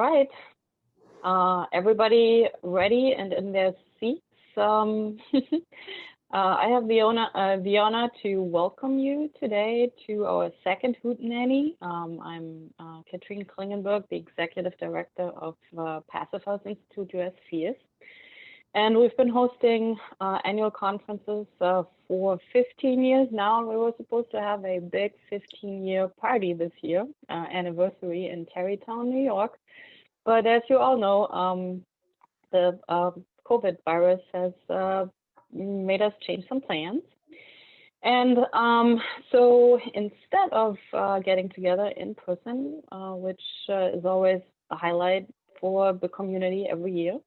right. Everybody ready and in their seats? I have the honor to welcome you today to our second Hootenanny. I'm Katrine Klingenberg, the Executive Director of Passive House Institute US Phius. And we've been hosting annual conferences for 15 years now. We were supposed to have a big 15-year party this year, anniversary in Tarrytown, New York. But as you all know, the COVID virus has made us change some plans. And so instead of getting together in person, which is always a highlight for the community every year,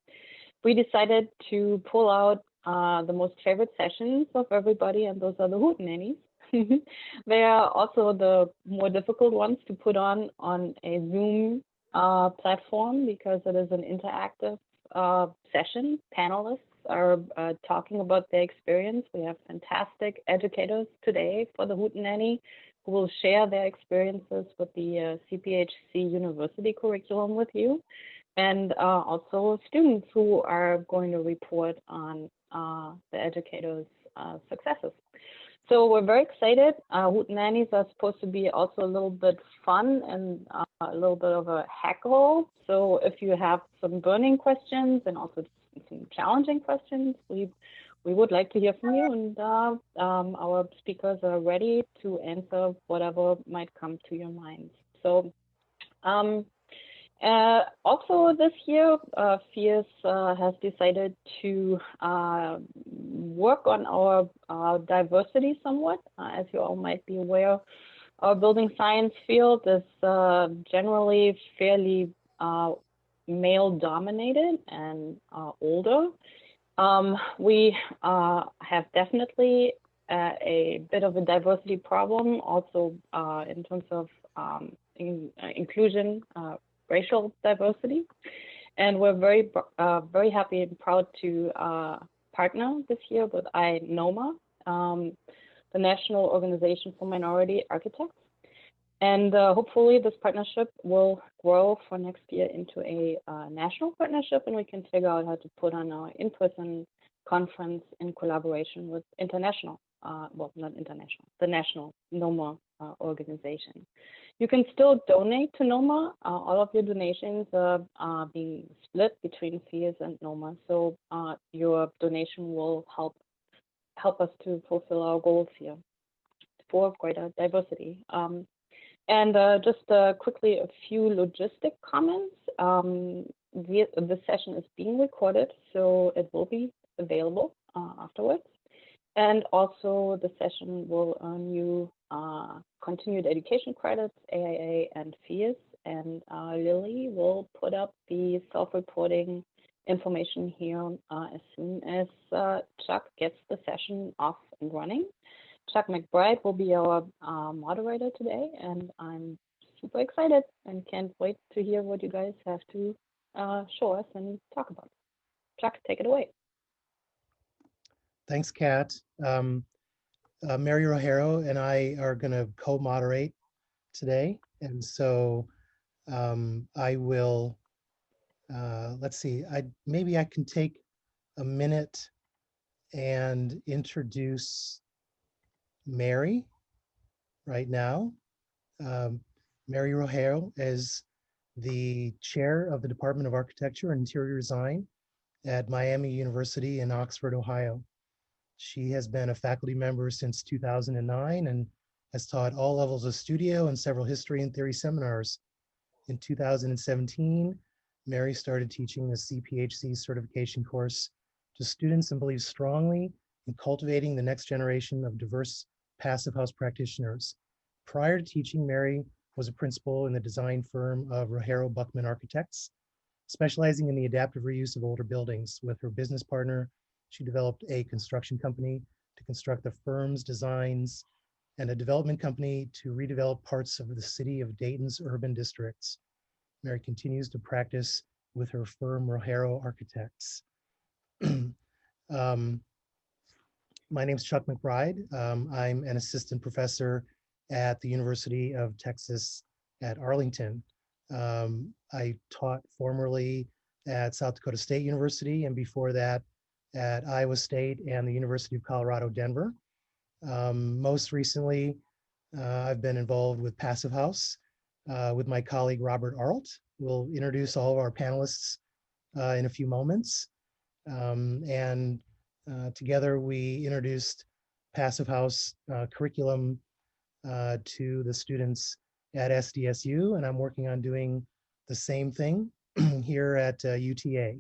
we decided to pull out the most favorite sessions of everybody, and those are the Hootenannies. They are also the more difficult ones to put on a Zoom platform because it is an interactive session. Panelists are talking about their experience. We have fantastic educators today for the Hootenanny who will share their experiences with the CPHC University curriculum with you, and also students who are going to report on the educators' successes. So we're very excited. Hootenannies are supposed to be also a little bit fun and a little bit of a heckle. So if you have some burning questions and also some challenging questions, we would like to hear from you. And our speakers are ready to answer whatever might come to your minds. So also this year, Phius has decided to work on our diversity somewhat. As you all might be aware, our building science field is generally fairly male-dominated and older. We have definitely a bit of a diversity problem also in terms of inclusion, racial diversity, and we're very happy and proud to partner this year with INOMA, the National Organization for Minority Architects, and hopefully this partnership will grow for next year into a national partnership, and we can figure out how to put on our in-person conference in collaboration with international, well, not international, the national NOMA organization. You can still donate to NOMA. All of your donations are being split between Phius and NOMA, so your donation will help us to fulfill our goals here for greater diversity. And just quickly, a few logistic comments. The session is being recorded, so it will be available afterwards. And also the session will earn you continued education credits, AIA and Phius, and Lily will put up the self-reporting information here as soon as Chuck gets the session off and running. Chuck McBride will be our moderator today, and I'm super excited and can't wait to hear what you guys have to show us and talk about. Chuck, take it away. Thanks, Kat. Mary Rogero and I are going to co-moderate today, and so I will. Let's see. Maybe I can take a minute and introduce Mary right now. Mary Rogero is the chair of the Department of Architecture and Interior Design at Miami University in Oxford, Ohio. She has been a faculty member since 2009 and has taught all levels of studio and several history and theory seminars. In 2017, Mary started teaching the CPHC certification course to students and believes strongly in cultivating the next generation of diverse passive house practitioners. Prior to teaching, Mary was a principal in the design firm of Rogero Buckman Architects, specializing in the adaptive reuse of older buildings. With her business partner, she developed a construction company to construct the firm's designs and a development company to redevelop parts of the city of Dayton's urban districts. Mary continues to practice with her firm, Rogero Architects. My name's Chuck McBride. I'm an assistant professor at the University of Texas at Arlington. I taught formerly at South Dakota State University, and before that at Iowa State and the University of Colorado, Denver. Most recently, I've been involved with Passive House with my colleague Robert Arlt. We'll introduce all of our panelists in a few moments. And together we introduced Passive House curriculum to the students at SDSU, and I'm working on doing the same thing here at UTA.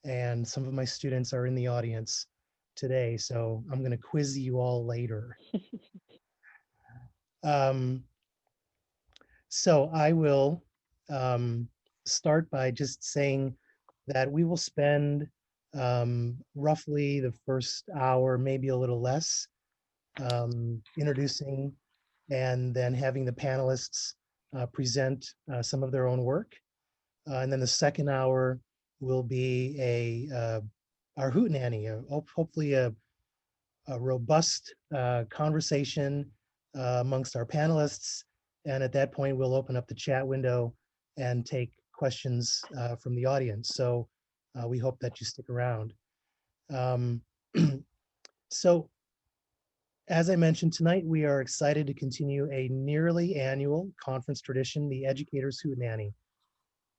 And some of my students are in the audience today, so I'm going to quiz you all later. So I will start by just saying that we will spend roughly the first hour, maybe a little less, introducing and then having the panelists present some of their own work. And then the second hour will be our Hootenanny, hopefully a robust conversation amongst our panelists. And at that point, we'll open up the chat window and take questions from the audience. So we hope that you stick around. So as I mentioned tonight, we are excited to continue a nearly annual conference tradition, the Educator's Hootenanny.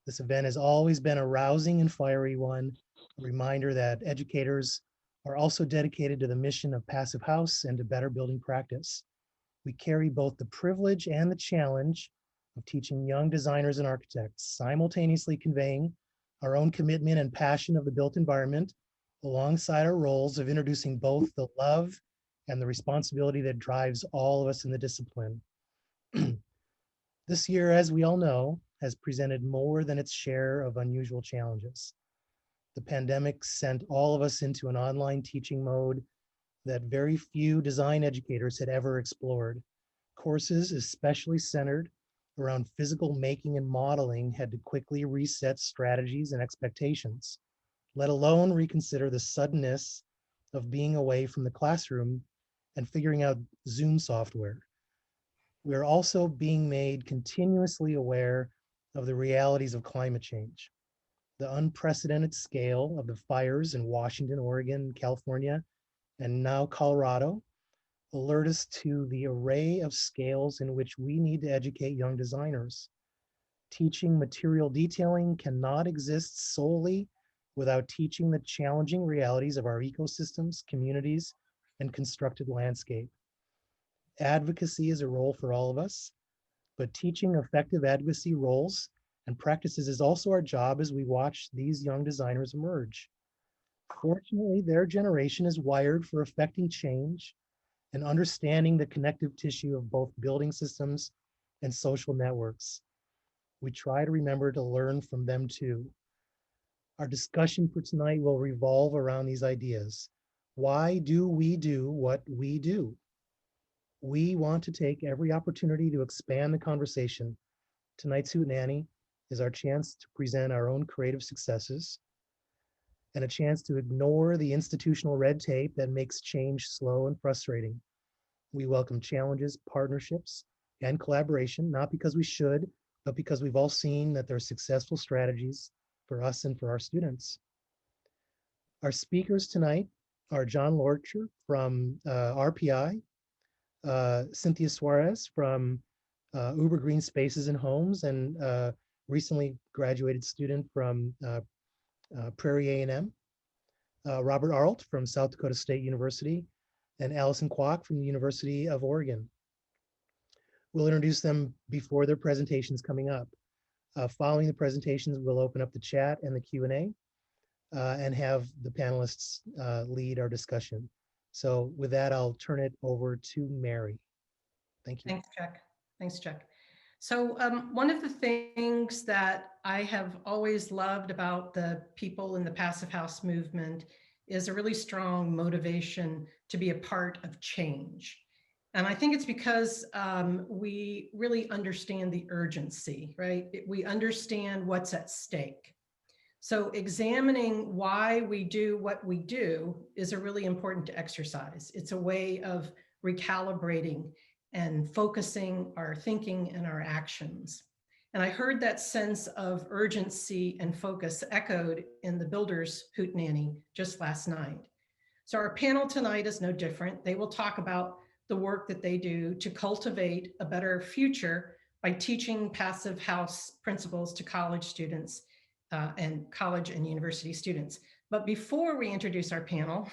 This event has always been a rousing and fiery one, a reminder that educators are also dedicated to the mission of Passive House and to better building practice. We carry both the privilege and the challenge of teaching young designers and architects, simultaneously conveying our own commitment and passion of the built environment, alongside our roles of introducing both the love and the responsibility that drives all of us in the discipline. This year, as we all know, has presented more than its share of unusual challenges. The pandemic sent all of us into an online teaching mode that very few design educators had ever explored. Courses, especially centered around physical making and modeling, had to quickly reset strategies and expectations, let alone reconsider the suddenness of being away from the classroom and figuring out Zoom software. We are also being made continuously aware of the realities of climate change. The unprecedented scale of the fires in Washington, Oregon, California, and now Colorado alert us to the array of scales in which we need to educate young designers. Teaching material detailing cannot exist solely without teaching the challenging realities of our ecosystems, communities, and constructed landscape. Advocacy is a role for all of us, but teaching effective advocacy roles and practices is also our job as we watch these young designers emerge. Fortunately, their generation is wired for affecting change and understanding the connective tissue of both building systems and social networks. We try to remember to learn from them too. Our discussion for tonight will revolve around these ideas. Why do we do what we do? We want to take every opportunity to expand the conversation. Tonight's Hootenanny is our chance to present our own creative successes and a chance to ignore the institutional red tape that makes change slow and frustrating. We welcome challenges, partnerships, and collaboration, not because we should, but because we've all seen that there are successful strategies for us and for our students. Our speakers tonight are John Lorcher from RPI, Cynthia Suarez from Uber Green Spaces and Homes, and recently graduated student from Prairie A&M, Robert Arlt from South Dakota State University, and Allison Kwok from the University of Oregon. We'll introduce them before their presentations coming up. Following the presentations, we'll open up the chat and the Q&A and have the panelists lead our discussion. So with that, I'll turn it over to Mary. Thank you. Thanks, Chuck. Thanks, Chuck. So one of the things that I have always loved about the people in the Passive House movement is a really strong motivation to be a part of change. And I think it's because we really understand the urgency, right? We understand what's at stake. So examining why we do what we do is a really important exercise. It's a way of recalibrating and focusing our thinking and our actions. And I heard that sense of urgency and focus echoed in the Builders Hootenanny just last night. So our panel tonight is no different. They will talk about the work that they do to cultivate a better future by teaching passive house principles to college students and college and university students. But before we introduce our panel,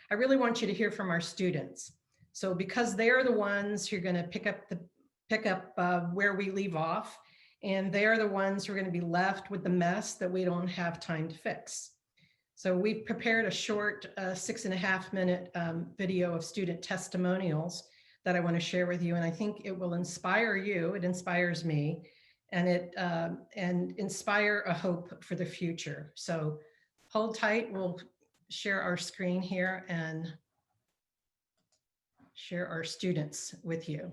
I really want you to hear from our students. So because they're the ones who are going to pick up where we leave off, and they're the ones who are going to be left with the mess that we don't have time to fix. So we've prepared a short 6.5-minute video of student testimonials that I want to share with you, and I think it will inspire you. It inspires me, and inspire a hope for the future. So hold tight. We'll share our screen here and share our students with you.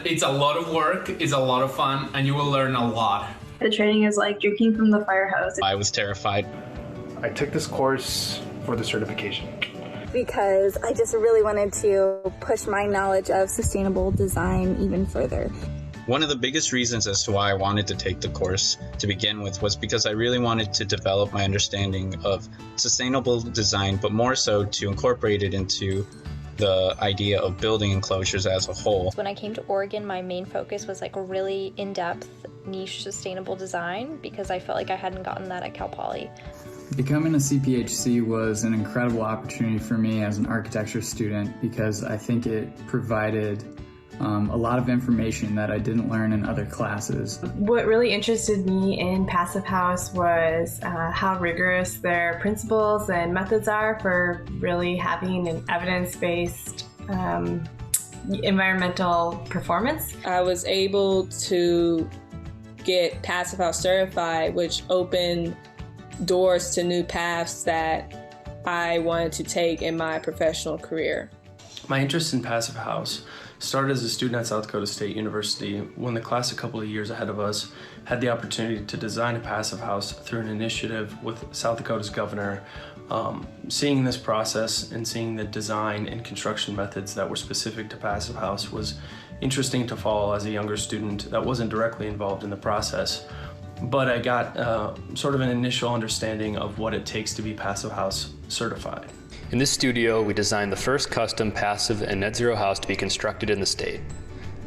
It's a lot of work, it's a lot of fun, and you will learn a lot. The training is like drinking from the fire hose. I was terrified. I took this course for the certification. Because I just really wanted to push my knowledge of sustainable design even further. One of the biggest reasons as to why I wanted to take the course to begin with was because I really wanted to develop my understanding of sustainable design, but more so to incorporate it into the idea of building enclosures as a whole. When I came to Oregon, my main focus was like a really in-depth niche sustainable design because I felt like I hadn't gotten that at Cal Poly. Becoming a CPHC was an incredible opportunity for me as an architecture student because I think it provided a lot of information that I didn't learn in other classes. What really interested me in Passive House was how rigorous their principles and methods are for really having an evidence-based environmental performance. I was able to get Passive House certified, which opened doors to new paths that I wanted to take in my professional career. My interest in Passive House started as a student at South Dakota State University when the class a couple of years ahead of us had the opportunity to design a passive house through an initiative with South Dakota's governor. Seeing this process and seeing the design and construction methods that were specific to passive house was interesting to follow as a younger student that wasn't directly involved in the process. But I got sort of an initial understanding of what it takes to be passive house certified. In this studio, we designed the first custom passive and net zero house to be constructed in the state.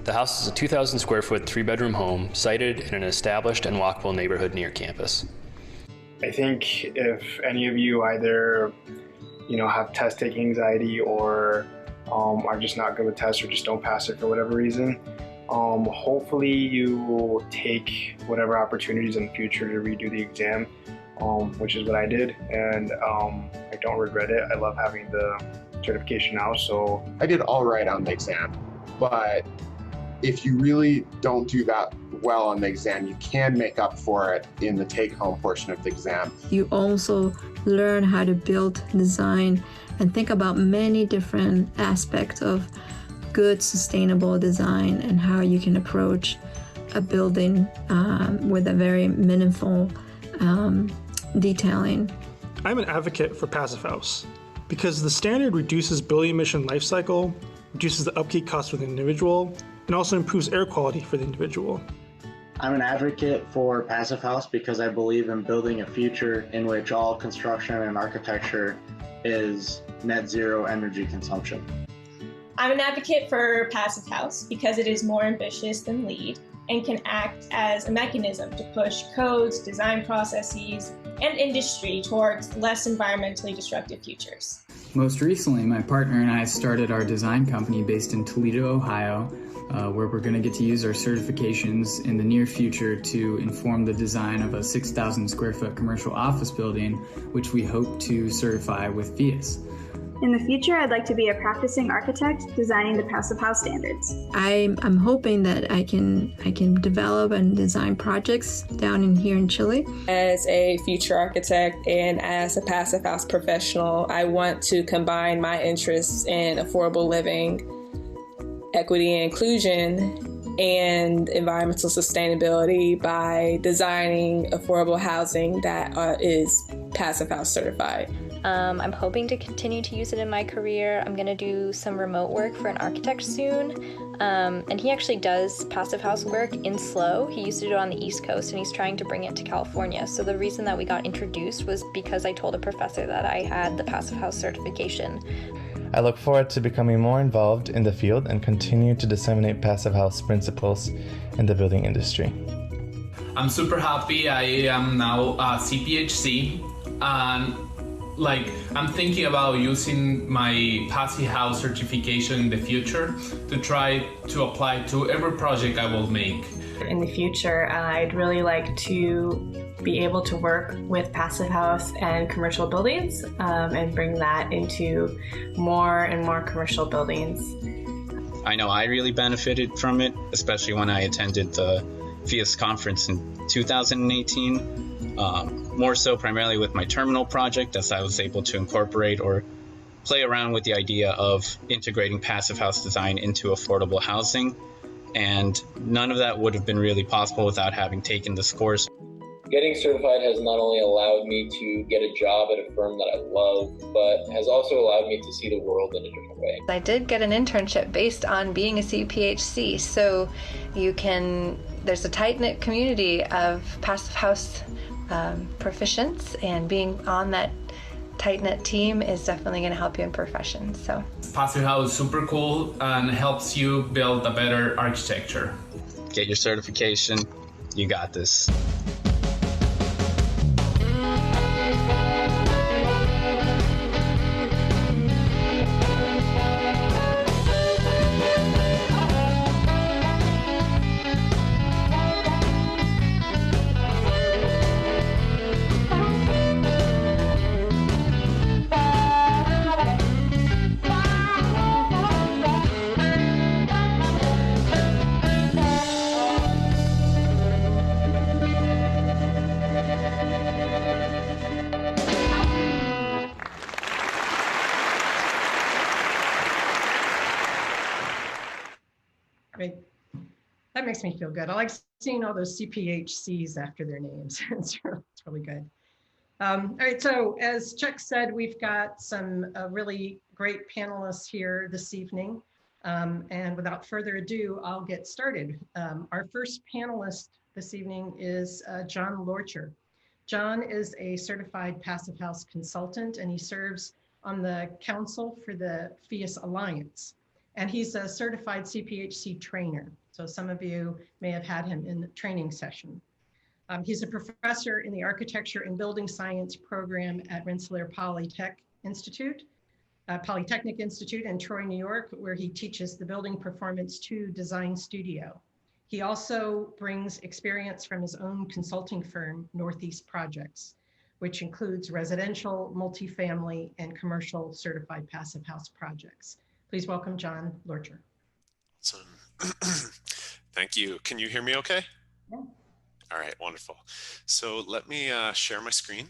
The house is a 2,000 square foot 3-bedroom home sited in an established and walkable neighborhood near campus. I think if any of you either, have test taking anxiety or are just not good with tests or just don't pass it for whatever reason, hopefully you take whatever opportunities in the future to redo the exam, which is what I did, and I don't regret it. I love having the certification now, so. I did all right on the exam, but if you really don't do that well on the exam, you can make up for it in the take-home portion of the exam. You also learn how to build, design, and think about many different aspects of good sustainable design and how you can approach a building with a very meaningful detailing. I'm an advocate for Passive House because the standard reduces building emission life cycle, reduces the upkeep cost for the individual, and also improves air quality for the individual. I'm an advocate for Passive House because I believe in building a future in which all construction and architecture is net zero energy consumption. I'm an advocate for Passive House because it is more ambitious than LEED and can act as a mechanism to push codes, design processes, and industry towards less environmentally destructive futures. Most recently, my partner and I started our design company based in Toledo, Ohio, where we're going to get to use our certifications in the near future to inform the design of a 6,000 square foot commercial office building, which we hope to certify with Phius. In the future, I'd like to be a practicing architect designing the Passive House standards. I'm hoping that I can develop and design projects down in here in Chile. As a future architect and as a Passive House professional, I want to combine my interests in affordable living, equity and inclusion, and environmental sustainability by designing affordable housing that is Passive House certified. I'm hoping to continue to use it in my career. I'm going to do some remote work for an architect soon. And he actually does Passive House work in SLO. He used to do it on the East Coast, and he's trying to bring it to California. So the reason that we got introduced was because I told a professor that I had the Passive House certification. I look forward to becoming more involved in the field and continue to disseminate Passive House principles in the building industry. I'm super happy. I am now a CPHC, and I'm thinking about using my Passive House certification in the future to try to apply to every project I will make. In the future, I'd really like to be able to work with Passive House and commercial buildings and bring that into more and more commercial buildings. I know I really benefited from it, especially when I attended the Phius conference in 2018. More so primarily with my terminal project, as I was able to incorporate or play around with the idea of integrating Passive House design into affordable housing. And none of that would have been really possible without having taken this course. Getting certified has not only allowed me to get a job at a firm that I love, but has also allowed me to see the world in a different way. I did get an internship based on being a CPHC, so there's a tight-knit community of Passive House proficients, and being on that tight-knit team is definitely going to help you in profession. So Passive House is super cool and helps you build a better architecture. Get your certification. You got this. Great. That makes me feel good. I like seeing all those CPHCs after their names. It's really good. All right, so as Chuck said, we've got some really great panelists here this evening. And without further ado, I'll get started. Our first panelist this evening is John Lorcher. John is a certified Passive House consultant, and he serves on the council for the Phius Alliance. And he's a certified CPHC trainer. So some of you may have had him in the training session. He's a professor in the Architecture and Building Science program at Rensselaer Polytechnic Institute in Troy, New York, where he teaches the Building Performance 2 Design Studio. He also brings experience from his own consulting firm, Northeast Projects, which includes residential, multifamily, and commercial certified Passive House projects. Please welcome John Lorcher. Awesome. Thank you. Can you hear me okay? Yeah. All right, wonderful. So let me share my screen.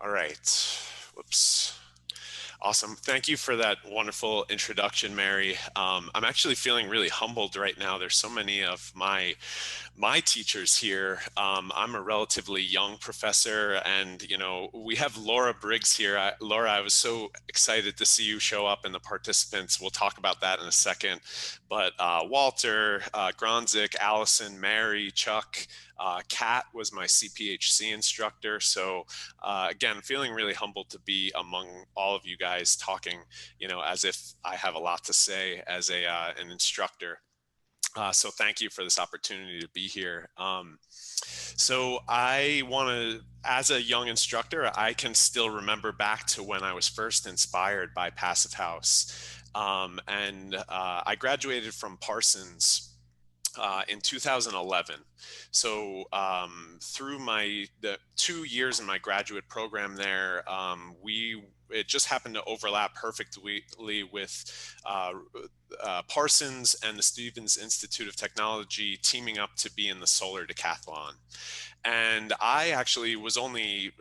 All right, whoops. Awesome. Thank you for that wonderful introduction, Mary. I'm actually feeling really humbled right now. There's so many of my teachers here. I'm a relatively young professor, and we have Laura Briggs here. Laura, I was so excited to see you show up, and the participants. We'll talk about that in a second. But Walter, Gronzik, Allison, Mary, Chuck, Kat was my CPHC instructor. So again, feeling really humbled to be among all of you guys talking, as if I have a lot to say as an instructor. So thank you for this opportunity to be here. So I want to, as a young instructor, I can still remember back to when I was first inspired by Passive House. I graduated from Parsons in 2011. So through the 2 years in my graduate program there, it just happened to overlap perfectly with Parsons and the Stevens Institute of Technology teaming up to be in the solar decathlon. And I actually was only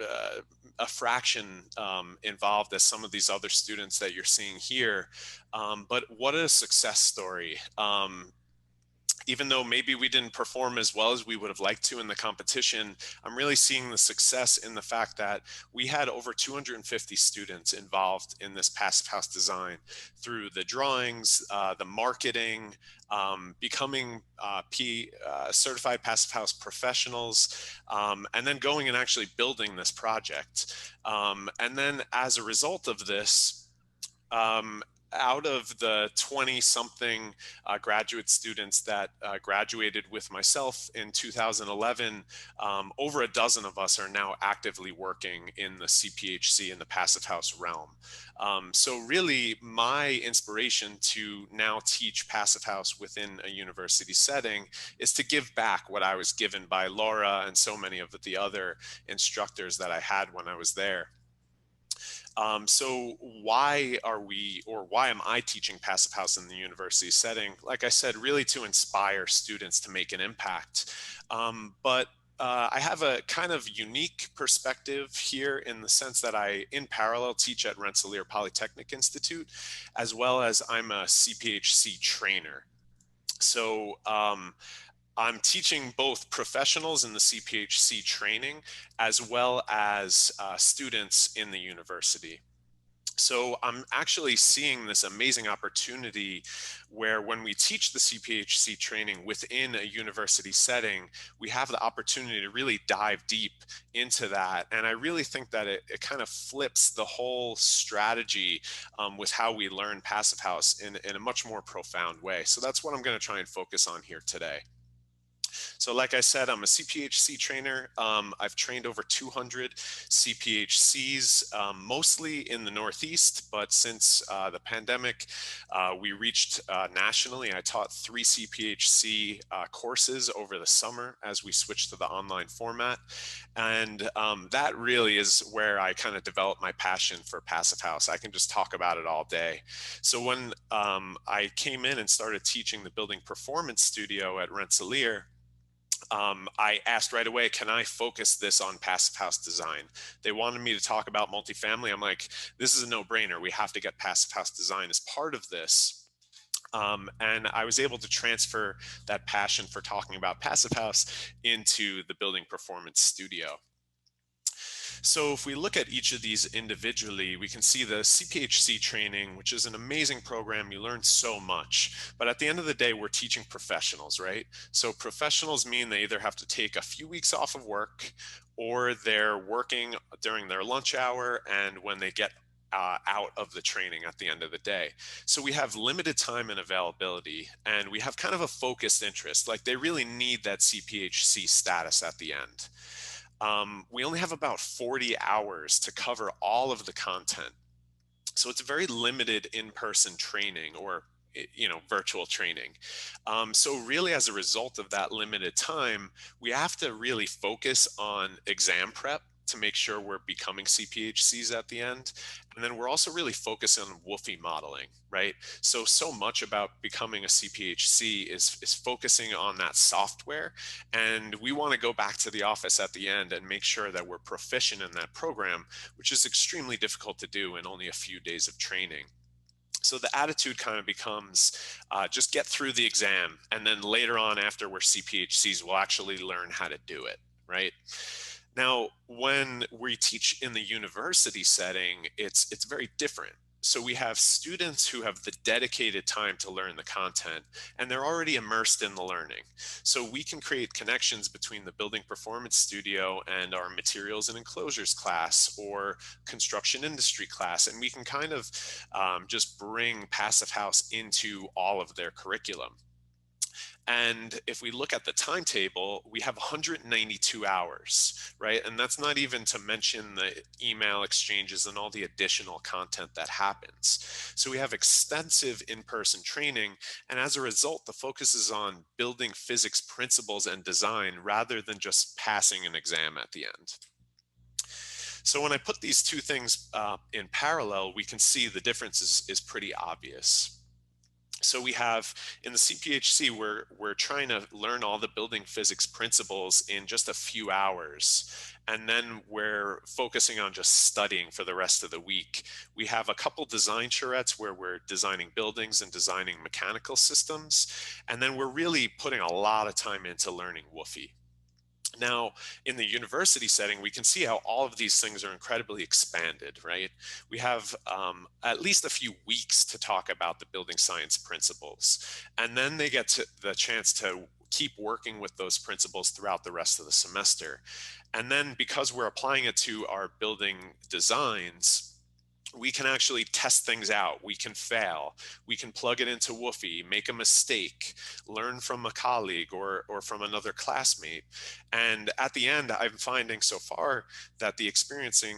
a fraction involved as some of these other students that you're seeing here. But what a success story. Even though maybe we didn't perform as well as we would have liked to in the competition, I'm really seeing the success in the fact that we had over 250 students involved in this passive house design through the drawings, the marketing, becoming certified passive house professionals, and then going and actually building this project. And then as a result of this, out of the 20 something graduate students that graduated with myself in 2011, over a dozen of us are now actively working in the CPHC in the passive house realm. So really my inspiration to now teach passive house within a university setting is to give back what I was given by Laura and so many of the other instructors that I had when I was there. So why am I teaching passive house in the university setting? Like I said, really to inspire students to make an impact. But I have a kind of unique perspective here in the sense that I, in parallel, teach at Rensselaer Polytechnic Institute, as well as I'm a CPHC trainer. So I'm teaching both professionals in the CPHC training as well as students in the university. So I'm actually seeing this amazing opportunity where when we teach the CPHC training within a university setting, we have the opportunity to really dive deep into that. And I really think that it kind of flips the whole strategy with how we learn passive house in a much more profound way. So that's what I'm going to try and focus on here today. So like I said, I'm a CPHC trainer. I've trained over 200 CPHCs, mostly in the Northeast, but since the pandemic, we reached nationally. I taught 3 CPHC courses over the summer as we switched to the online format. And that really is where I kind of developed my passion for passive house. I can just talk about it all day. So when I came in and started teaching the building performance studio at Rensselaer, I asked right away, can I focus this on passive house design? They wanted me to talk about multifamily. I'm like, this is a no-brainer. We have to get passive house design as part of this. And I was able to transfer that passion for talking about passive house into the building performance studio. So if we look at each of these individually, we can see the CPHC training, which is an amazing program. You learn so much, but at the end of the day, we're teaching professionals, right? So professionals mean they either have to take a few weeks off of work or they're working during their lunch hour and when they get out of the training at the end of the day. So we have limited time and availability, and we have kind of a focused interest. Like they really need that CPHC status at the end. We only have about 40 hours to cover all of the content. So it's a very limited in-person training or virtual training. So really as a result of that limited time, we have to really focus on exam prep to make sure we're becoming CPHCs at the end. And then we're also really focused on WFI modeling, right? So much about becoming a CPHC is focusing on that software. And we want to go back to the office at the end and make sure that we're proficient in that program, which is extremely difficult to do in only a few days of training. So the attitude kind of becomes just get through the exam. And then later on, after we're CPHCs, we'll actually learn how to do it, right? Now, when we teach in the university setting, it's very different. So we have students who have the dedicated time to learn the content, and they're already immersed in the learning. So we can create connections between the building performance studio and our materials and enclosures class or construction industry class, and we can kind of just bring passive house into all of their curriculum. And if we look at the timetable, we have 192 hours, right? And that's not even to mention the email exchanges and all the additional content that happens. So we have extensive in-person training, and as a result, the focus is on building physics principles and design rather than just passing an exam at the end. So when I put these two things in parallel, we can see the difference is pretty obvious. So we have in the CPHC, we're trying to learn all the building physics principles in just a few hours. And then we're focusing on just studying for the rest of the week. We have a couple design charrettes where we're designing buildings and designing mechanical systems. And then we're really putting a lot of time into learning woofy. Now, in the university setting, we can see how all of these things are incredibly expanded, right? We have at least a few weeks to talk about the building science principles, and then they get the chance to keep working with those principles throughout the rest of the semester. And then because we're applying it to our building designs, we can actually test things out. We can fail. We can plug it into Woofy, make a mistake, learn from a colleague or from another classmate. And at the end, I'm finding so far that the experiencing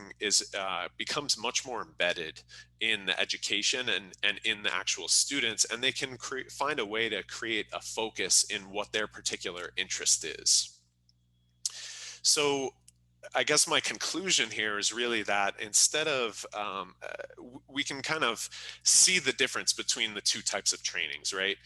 becomes much more embedded in the education and in the actual students, and they can find a way to create a focus in what their particular interest is. So I guess my conclusion here is really that instead of, we can kind of see the difference between the two types of trainings, right?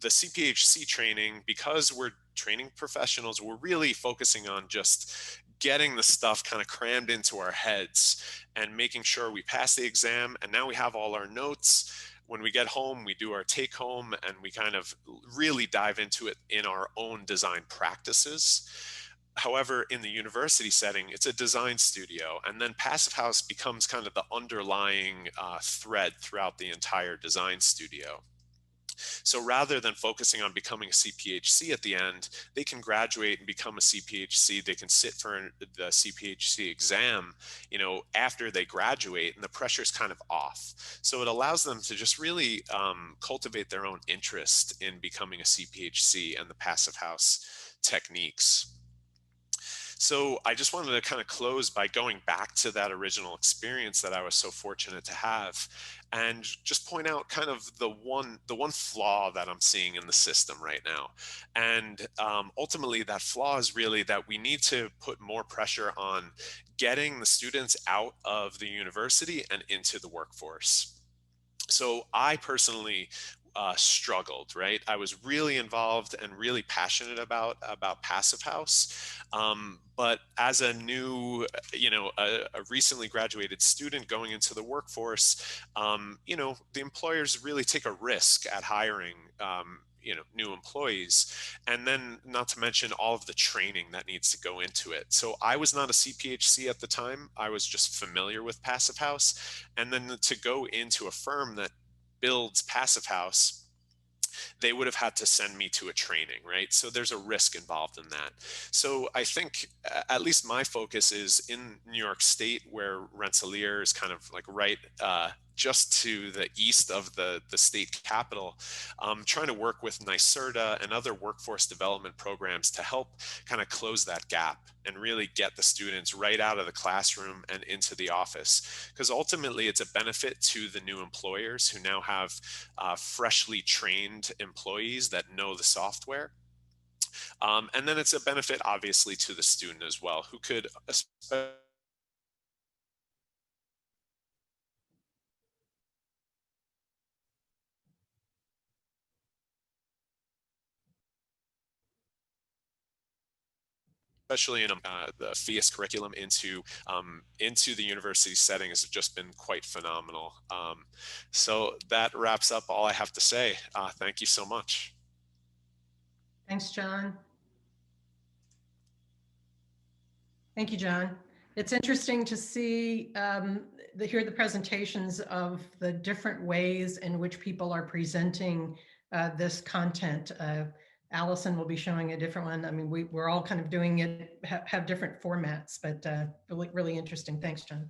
The CPHC training, because we're training professionals, we're really focusing on just getting the stuff kind of crammed into our heads and making sure we pass the exam. And now we have all our notes. When we get home, we do our take home and we kind of really dive into it in our own design practices. However, in the university setting, it's a design studio, and then Passive House becomes kind of the underlying thread throughout the entire design studio. So rather than focusing on becoming a CPHC at the end, they can graduate and become a CPHC. They can sit for the CPHC exam, after they graduate, and the pressure is kind of off. So it allows them to just really cultivate their own interest in becoming a CPHC and the Passive House techniques. So I just wanted to kind of close by going back to that original experience that I was so fortunate to have, and just point out kind of the one flaw that I'm seeing in the system right now. And ultimately that flaw is really that we need to put more pressure on getting the students out of the university and into the workforce. So I personally struggled, right? I was really involved and really passionate about Passive House. But as a new, a recently graduated student going into the workforce, the employers really take a risk at hiring new employees, and then not to mention all of the training that needs to go into it. So I was not a CPHC at the time. I was just familiar with Passive House. And then to go into a firm that builds Passive House, they would have had to send me to a training, right? So there's a risk involved in that. So I think at least my focus is in New York State, where Rensselaer is kind of like right just to the east of the state capital, trying to work with NYSERDA and other workforce development programs to help kind of close that gap and really get the students right out of the classroom and into the office. Because ultimately it's a benefit to the new employers who now have freshly trained employees that know the software. And then it's a benefit obviously to the student as well, who could especially in the Phius curriculum into the university setting has just been quite phenomenal. So that wraps up all I have to say. Thank you so much. Thanks, John. Thank you, John. It's interesting to see, hear the presentations of the different ways in which people are presenting this content. Allison will be showing a different one. I mean, we're all kind of doing it, have different formats, but really, really interesting. Thanks, John.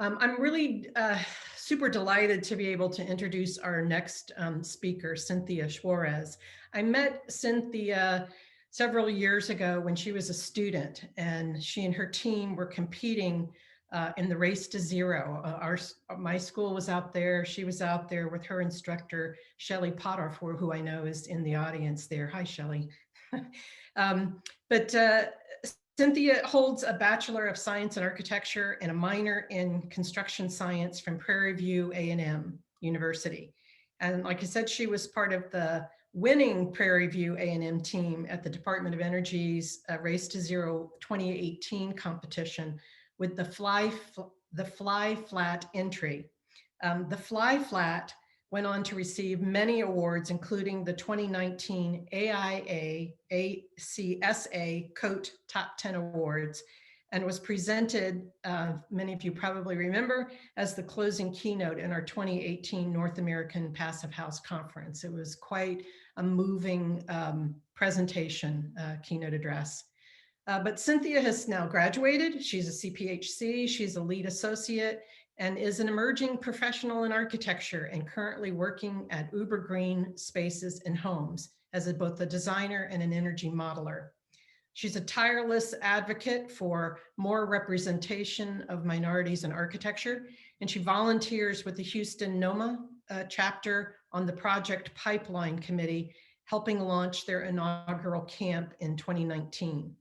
I'm really super delighted to be able to introduce our next speaker, Cynthia Suarez. I met Cynthia several years ago when she was a student, and she and her team were competing in the Race to Zero. My school was out there. She was out there with her instructor, Shelley Potter, who I know is in the audience there. Hi, Shelley. Cynthia holds a Bachelor of Science in Architecture and a minor in Construction Science from Prairie View A&M University. And like I said, she was part of the winning Prairie View A&M team at the Department of Energy's Race to Zero 2018 competition with the fly flat entry. The fly flat went on to receive many awards, including the 2019 AIA ACSA COAT Top 10 Awards, and was presented, many of you probably remember, as the closing keynote in our 2018 North American Passive House Conference. It was quite a moving presentation, keynote address. But Cynthia has now graduated. She's a CPHC, she's a lead associate, and is an emerging professional in architecture and currently working at Uber Green Spaces and Homes as both a designer and an energy modeler. She's a tireless advocate for more representation of minorities in architecture, and she volunteers with the Houston NOMA chapter on the Project Pipeline Committee, helping launch their inaugural camp in 2019.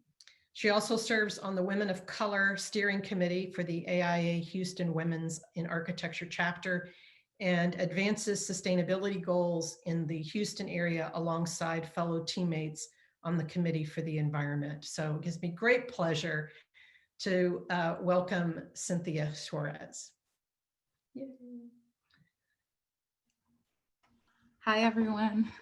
She also serves on the Women of Color Steering Committee for the AIA Houston Women's in Architecture chapter and advances sustainability goals in the Houston area alongside fellow teammates on the Committee for the Environment. So it gives me great pleasure to welcome Cynthia Suarez. Yay. Hi, everyone.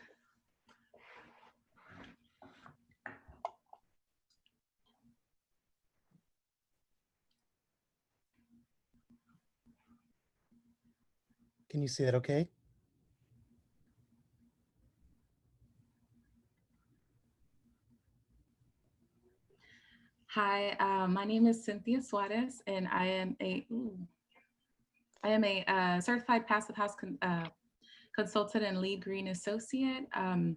Can you see that okay? Hi, my name is Cynthia Suarez, and I am a certified passive house consultant and lead green associate. I'm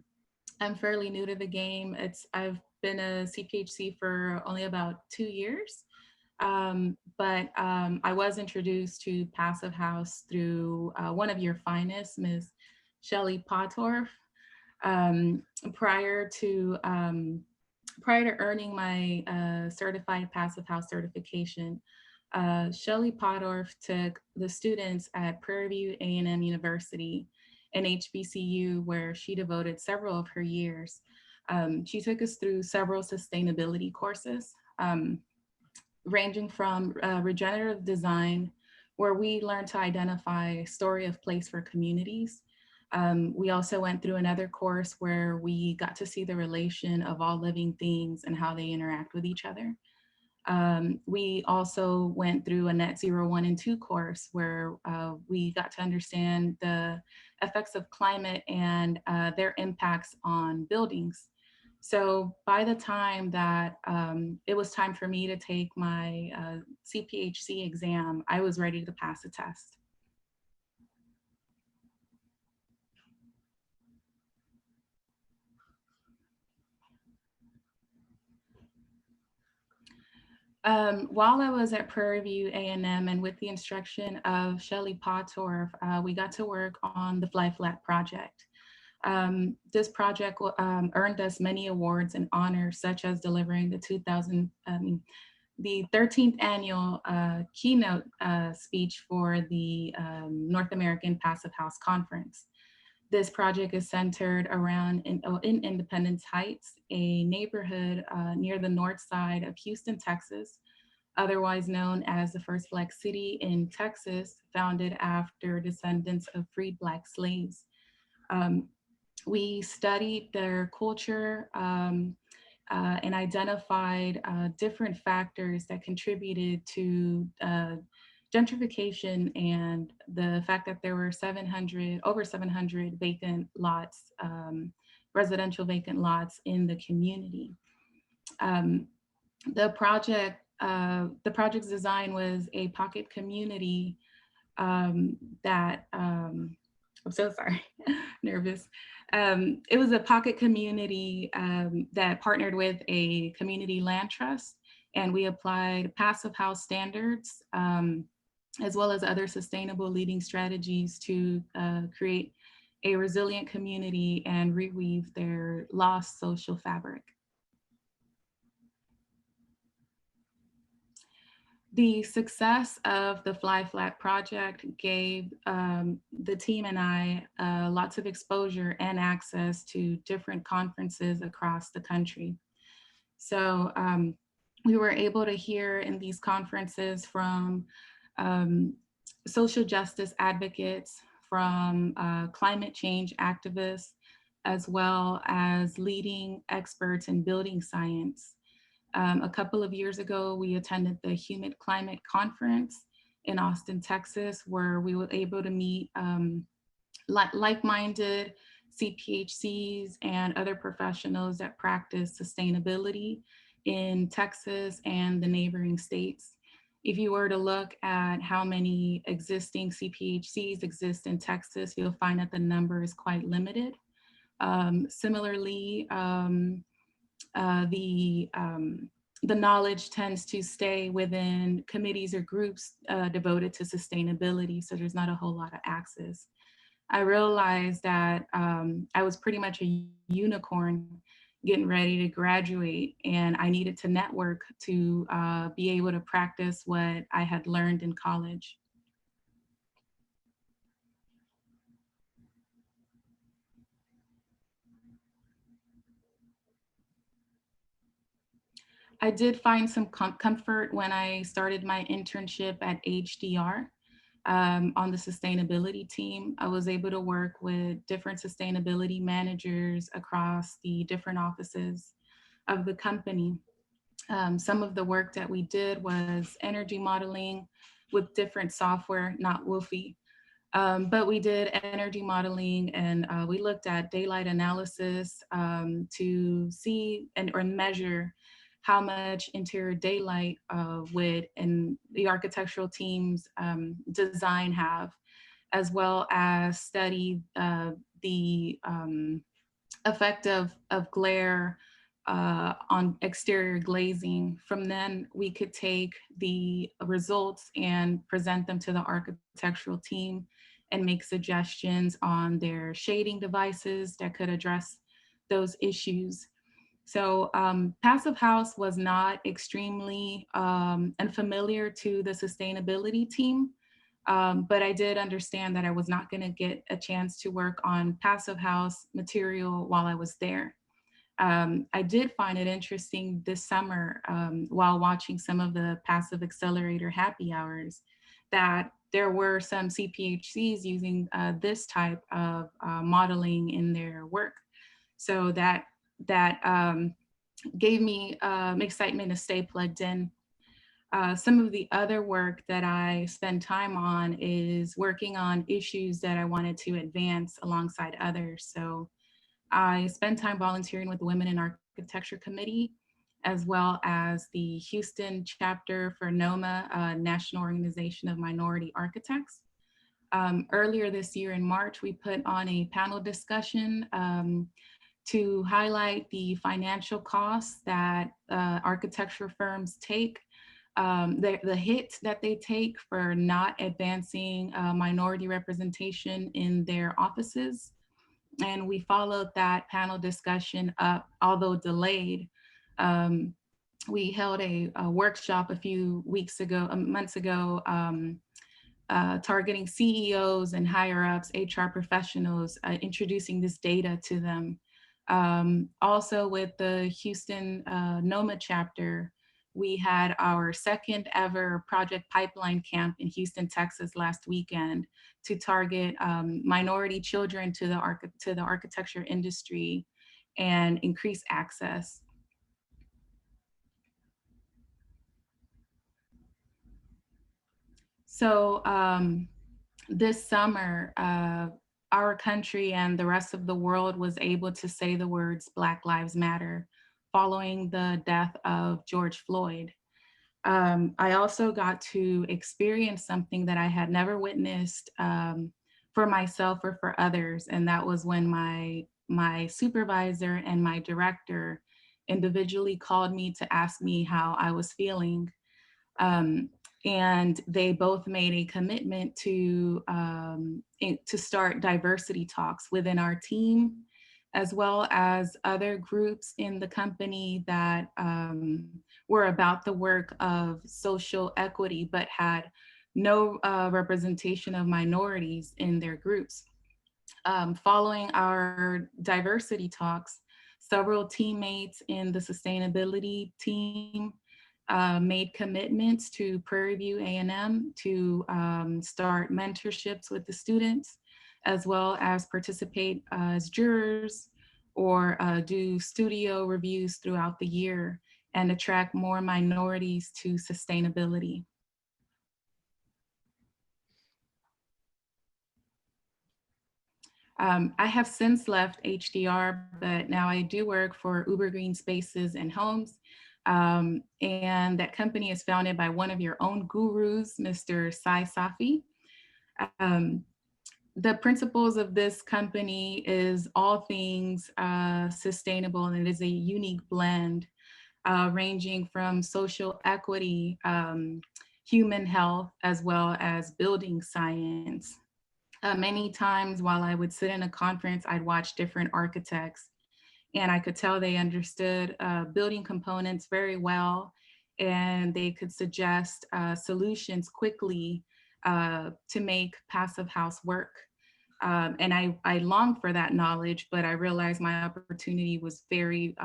fairly new to the game. I've been a CPHC for only about 2 years. But I was introduced to Passive House through one of your finest, Ms. Shelley Pottorff. Prior to earning my certified Passive House certification, Shelley Pottorff took the students at Prairie View A&M University and HBCU, where she devoted several of her years. She took us through several sustainability courses, ranging from regenerative design, where we learned to identify story of place for communities. We also went through another course where we got to see the relation of all living things and how they interact with each other. We also went through a Net Zero 1 and 2 course where we got to understand the effects of climate and their impacts on buildings. So by the time that it was time for me to take my CPHC exam, I was ready to pass the test. While I was at Prairie View A&M and with the instruction of Shelley Pottorff, we got to work on the Fly Flat project. This project earned us many awards and honors, such as delivering the 13th annual keynote speech for the North American Passive House Conference. This project is centered around in Independence Heights, a neighborhood near the north side of Houston, Texas, otherwise known as the first Black city in Texas, founded after descendants of freed Black slaves. We studied their culture and identified different factors that contributed to gentrification and the fact that there were over 700 vacant lots, residential vacant lots in the community. The project the project's design was a pocket community that, I'm so sorry, nervous. It was a pocket community that partnered with a community land trust, and we applied passive house standards as well as other sustainable leading strategies to create a resilient community and reweave their lost social fabric. The success of the Fly Flat project gave the team and I lots of exposure and access to different conferences across the country. So we were able to hear in these conferences from social justice advocates, from climate change activists, as well as leading experts in building science. A couple of years ago, we attended the Humid Climate Conference in Austin, Texas, where we were able to meet like-minded CPHCs and other professionals that practice sustainability in Texas and the neighboring states. If you were to look at how many existing CPHCs exist in Texas, you'll find that the number is quite limited. Similarly, the knowledge tends to stay within committees or groups devoted to sustainability, so there's not a whole lot of access. I realized that I was pretty much a unicorn getting ready to graduate, and I needed to network to be able to practice what I had learned in college. I did find some comfort when I started my internship at HDR on the sustainability team. I was able to work with different sustainability managers across the different offices of the company. Some of the work that we did was energy modeling with different software, not Woofy, but we did energy modeling, and we looked at daylight analysis to see or measure how much interior daylight would in the architectural team's design have, as well as study the effect of glare on exterior glazing. From then, we could take the results and present them to the architectural team and make suggestions on their shading devices that could address those issues. So Passive House was not extremely unfamiliar to the sustainability team, but I did understand that I was not going to get a chance to work on Passive House material while I was there. I did find it interesting this summer while watching some of the Passive Accelerator happy hours that there were some CPHCs using this type of modeling in their work. So that gave me excitement to stay plugged in. Some of the other work that I spend time on is working on issues that I wanted to advance alongside others. So I spend time volunteering with the Women in Architecture Committee, as well as the Houston chapter for NOMA, National Organization of Minority Architects. Earlier this year in March, we put on a panel discussion to highlight the financial costs that architecture firms take, the hit that they take for not advancing minority representation in their offices. And we followed that panel discussion up, although delayed. We held a workshop a few months ago, targeting CEOs and higher ups, HR professionals, introducing this data to them. Also with the Houston NOMA chapter, we had our second ever project pipeline camp in Houston, Texas last weekend to target minority children to the architecture industry and increase access. So this summer, our country and the rest of the world was able to say the words Black Lives Matter following the death of George Floyd. I also got to experience something that I had never witnessed for myself or for others. And that was when my supervisor and my director individually called me to ask me how I was feeling. And they both made a commitment to start diversity talks within our team, as well as other groups in the company that were about the work of social equity, but had no representation of minorities in their groups. Following our diversity talks, several teammates in the sustainability team made commitments to Prairie View A&M to start mentorships with the students, as well as participate as jurors or do studio reviews throughout the year and attract more minorities to sustainability. I have since left HDR, but now I do work for Uber Green Spaces and Homes. And that company is founded by one of your own gurus, Mr. Sai Safi. The principles of this company is all things sustainable, and it is a unique blend ranging from social equity, human health, as well as building science. Many times while I would sit in a conference, I'd watch different architects, and I could tell they understood building components very well, and they could suggest solutions quickly to make Passive House work. And I longed for that knowledge, but I realized my opportunity was very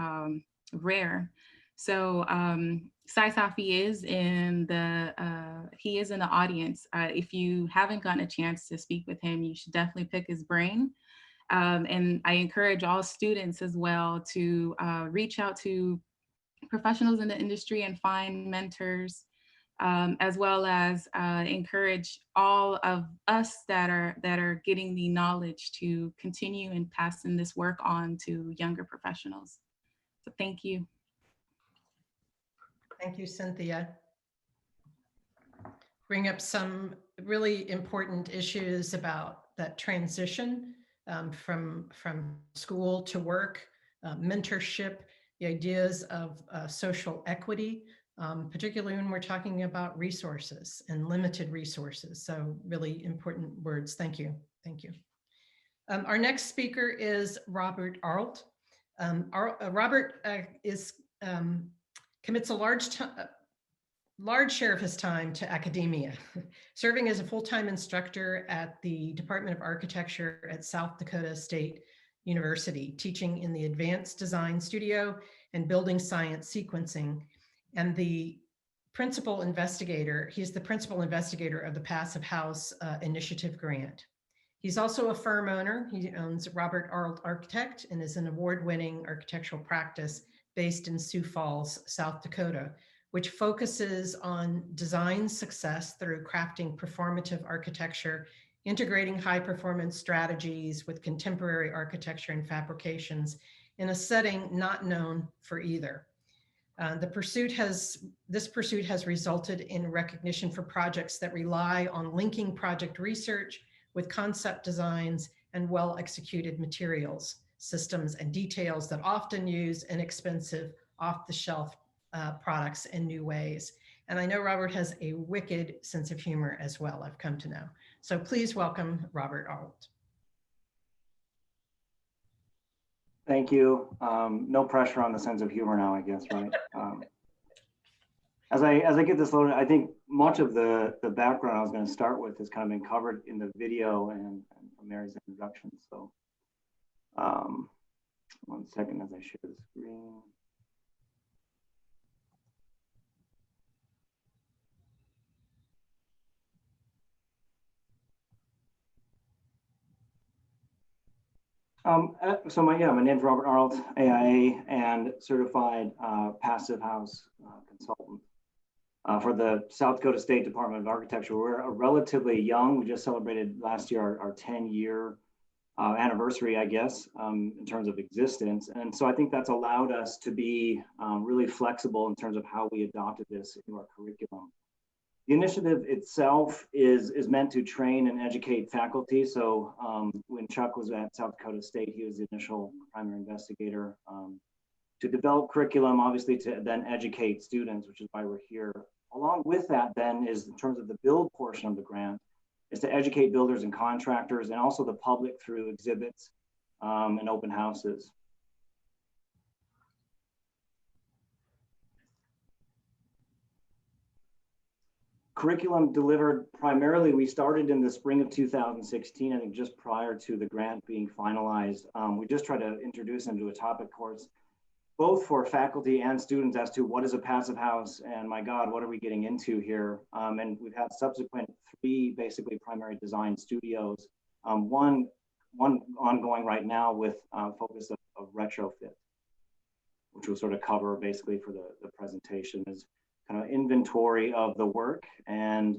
rare. So Sai Safi is in the audience. If you haven't gotten a chance to speak with him, you should definitely pick his brain. And I encourage all students as well to reach out to professionals in the industry and find mentors, as well as encourage all of us that are getting the knowledge to continue and passing this work on to younger professionals. So thank you. Thank you, Cynthia. Bring up some really important issues about that transition from school to work, mentorship, the ideas of social equity, particularly when we're talking about resources and limited resources. So really important words. Thank you. Thank you. Our next speaker is Robert Arlt. Robert commits a large share of his time to academia, serving as a full-time instructor at the Department of Architecture at South Dakota State University, teaching in the Advanced Design Studio and Building Science Sequencing, and the principal investigator. He's the principal investigator of the Passive House Initiative Grant. He's also a firm owner. He owns Robert Arlt Architect and is an award-winning architectural practice based in Sioux Falls, South Dakota, which focuses on design success through crafting performative architecture, integrating high-performance strategies with contemporary architecture and fabrications in a setting not known for either. This pursuit has resulted in recognition for projects that rely on linking project research with concept designs and well-executed materials, systems, and details that often use inexpensive, off-the-shelf products in new ways. And I know Robert has a wicked sense of humor as well, I've come to know. So please welcome Robert Arlt. Thank you. No pressure on the sense of humor now, I guess, right? As I get this loaded, I think much of the background I was going to start with has kind of been covered in the video and Mary's introduction. So 1 second as I share the screen. My name's Robert Arlt, AIA, and certified Passive House consultant for the South Dakota State Department of Architecture. We're a relatively young, we just celebrated last year our 10-year anniversary, I guess, in terms of existence. And so I think that's allowed us to be really flexible in terms of how we adopted this into our curriculum. The initiative itself is meant to train and educate faculty. So when Chuck was at South Dakota State, he was the initial primary investigator to develop curriculum, obviously to then educate students, which is why we're here. Along with that then is in terms of the build portion of the grant, is to educate builders and contractors and also the public through exhibits and open houses. Curriculum delivered primarily, we started in the spring of 2016, I think just prior to the grant being finalized. We just tried to introduce into a topic course, both for faculty and students as to what is a passive house and my God, what are we getting into here? And we've had subsequent 3 basically primary design studios. One ongoing right now with focus of retrofit, which will sort of cover basically for the presentation is kind of inventory of the work and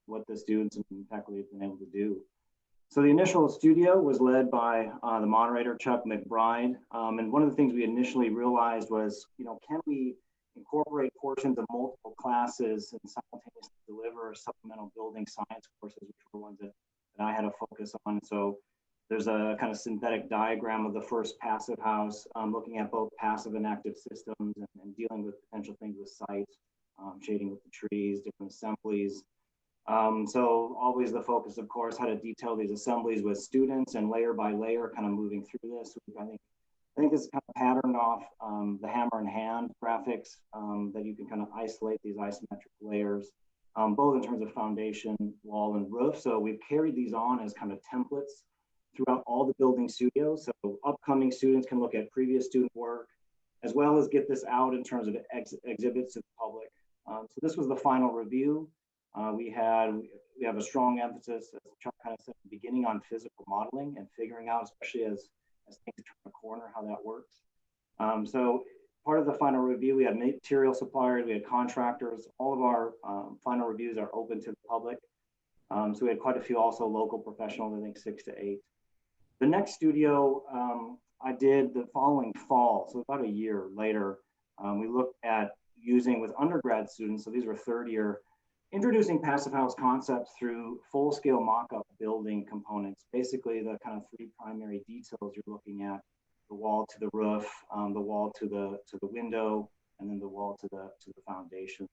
what the students and faculty have been able to do. So the initial studio was led by the moderator, Chuck McBride. And one of the things we initially realized was, can we incorporate portions of multiple classes and simultaneously deliver supplemental building science courses, which were ones that I had a focus on. So there's a kind of synthetic diagram of the first passive house, looking at both passive and active systems and dealing with potential things with sites, shading with the trees, different assemblies. So always the focus, of course, how to detail these assemblies with students and layer by layer kind of moving through this. I think this is kind of patterned off the hammer and hand graphics that you can kind of isolate these isometric layers, both in terms of foundation, wall, and roof. So we've carried these on as kind of templates throughout all the building studios. So upcoming students can look at previous student work, as well as get this out in terms of exhibits to the public. So this was the final review. We have a strong emphasis, as Chuck kind of said at the beginning, on physical modeling and figuring out, especially as things turn a corner, how that works. So part of the final review, we had material suppliers, we had contractors. All of our final reviews are open to the public. So we had quite a few also local professionals, I think 6 to 8. The next studio I did the following fall, so about a year later, we looked at using with undergrad students, so these were 3rd year, introducing passive house concepts through full-scale mock-up building components. Basically, the kind of 3 primary details you're looking at: the wall to the roof, the wall to the window, and then the wall to the foundation.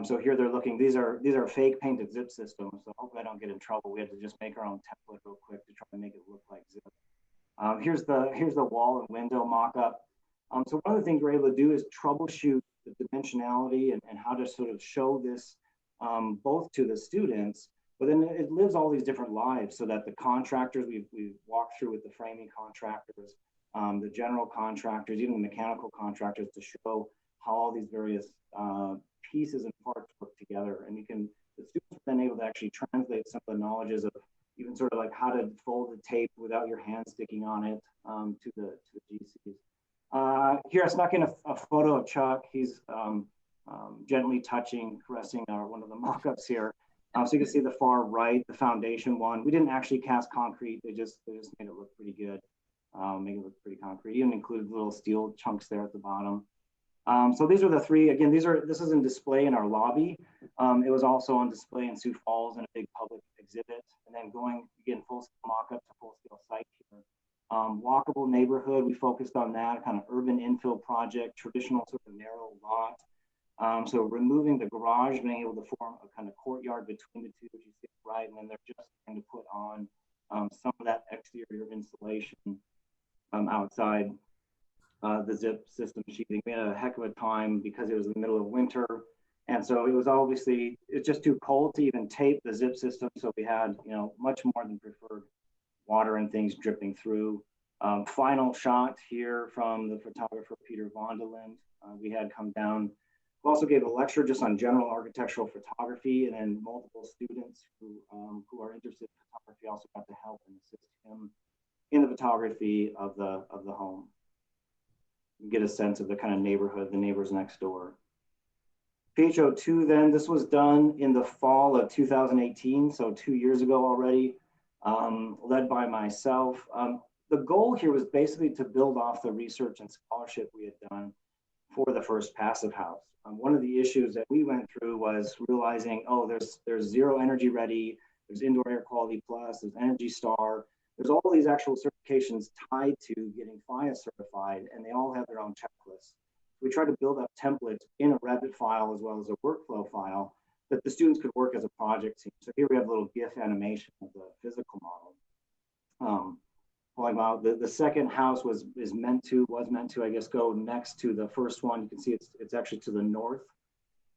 So here they're looking. These are fake painted zip systems. So hopefully I don't get in trouble. We had to just make our own template real quick to try to make it look like zip. Here's the wall and window mock-up. So one of the things we're able to do is troubleshoot the dimensionality and how to sort of show this both to the students, but then it lives all these different lives so that the contractors, we've walked through with the framing contractors, the general contractors, even the mechanical contractors, to show how all these various pieces and parts work together. And the students are then able to actually translate some of the knowledges of even sort of like how to fold the tape without your hand sticking on it to the GCs. Here I snuck in a photo of Chuck. He's gently touching, caressing one of the mock-ups here. So you can see the far right, the foundation one. We didn't actually cast concrete. They just made it look pretty good, make it look pretty concrete. Even included little steel chunks there at the bottom. So these are the 3. Again, this is in display in our lobby. It was also on display in Sioux Falls in a big public exhibit. And then going again full-scale mock-up to full-scale site here. Walkable neighborhood, we focused on that kind of urban infill project, traditional sort of narrow lot. So removing the garage, being able to form a kind of courtyard between the 2, which you see right, and then they're just trying to put on some of that exterior insulation outside the zip system sheathing. We had a heck of a time because it was in the middle of winter. And so it was obviously, it's just too cold to even tape the zip system. So we had, much more than preferred water and things dripping through. Final shot here from the photographer, Peter Vondelund. We had come down. We also gave a lecture just on general architectural photography, and then multiple students who are interested in photography also got to help and assist him in the photography of the home. You get a sense of the kind of neighborhood, the neighbors next door. PHO2 then, this was done in the fall of 2018, so 2 years ago already. led by myself. The goal here was basically to build off the research and scholarship we had done for the first passive house. One of the issues that we went through was realizing, oh, there's Zero Energy Ready, there's Indoor Air Quality Plus, there's Energy Star, there's all these actual certifications tied to getting Phius certified, and they all have their own checklists. We tried to build up templates in a Revit file as well as a workflow file that the students could work as a project team. So here we have a little GIF animation of the physical model. The second house was meant to, I guess, go next to the first one. You can see it's actually to the north,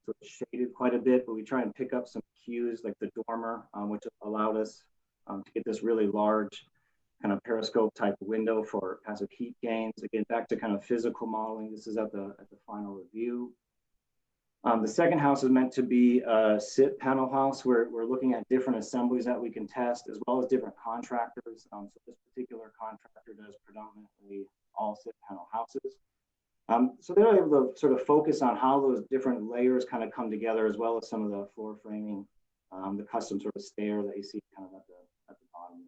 so it's shaded quite a bit, but we try and pick up some cues like the dormer, which allowed us to get this really large kind of periscope type window for passive heat gains. Again, back to kind of physical modeling. This is at the final review. The second house is meant to be a SIP panel house. We're looking at different assemblies that we can test, as well as different contractors. So this particular contractor does predominantly all SIP panel houses. So they're able to sort of focus on how those different layers kind of come together, as well as some of the floor framing, the custom sort of stair that you see kind of at the bottom.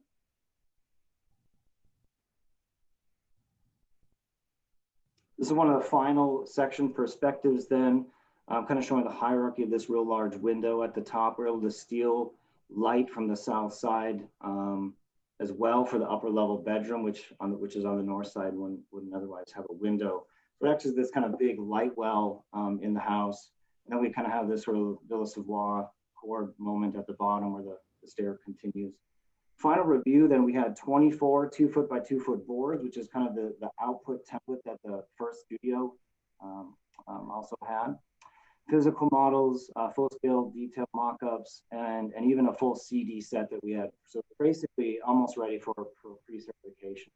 This is one of the final section perspectives then. Kind of showing the hierarchy of this real large window at the top. We're able to steal light from the south side as well for the upper level bedroom, which is on the north side, wouldn't otherwise have a window. So actually this kind of big light well in the house. And then we kind of have this sort of Villa Savoie cord moment at the bottom where the stair continues. Final review, then we had 24 2-foot by 2-foot boards, which is kind of the output template that the first studio also had. Physical models, full-scale detail mock-ups, and even a full CD set that we had. So basically almost ready for pre-certification.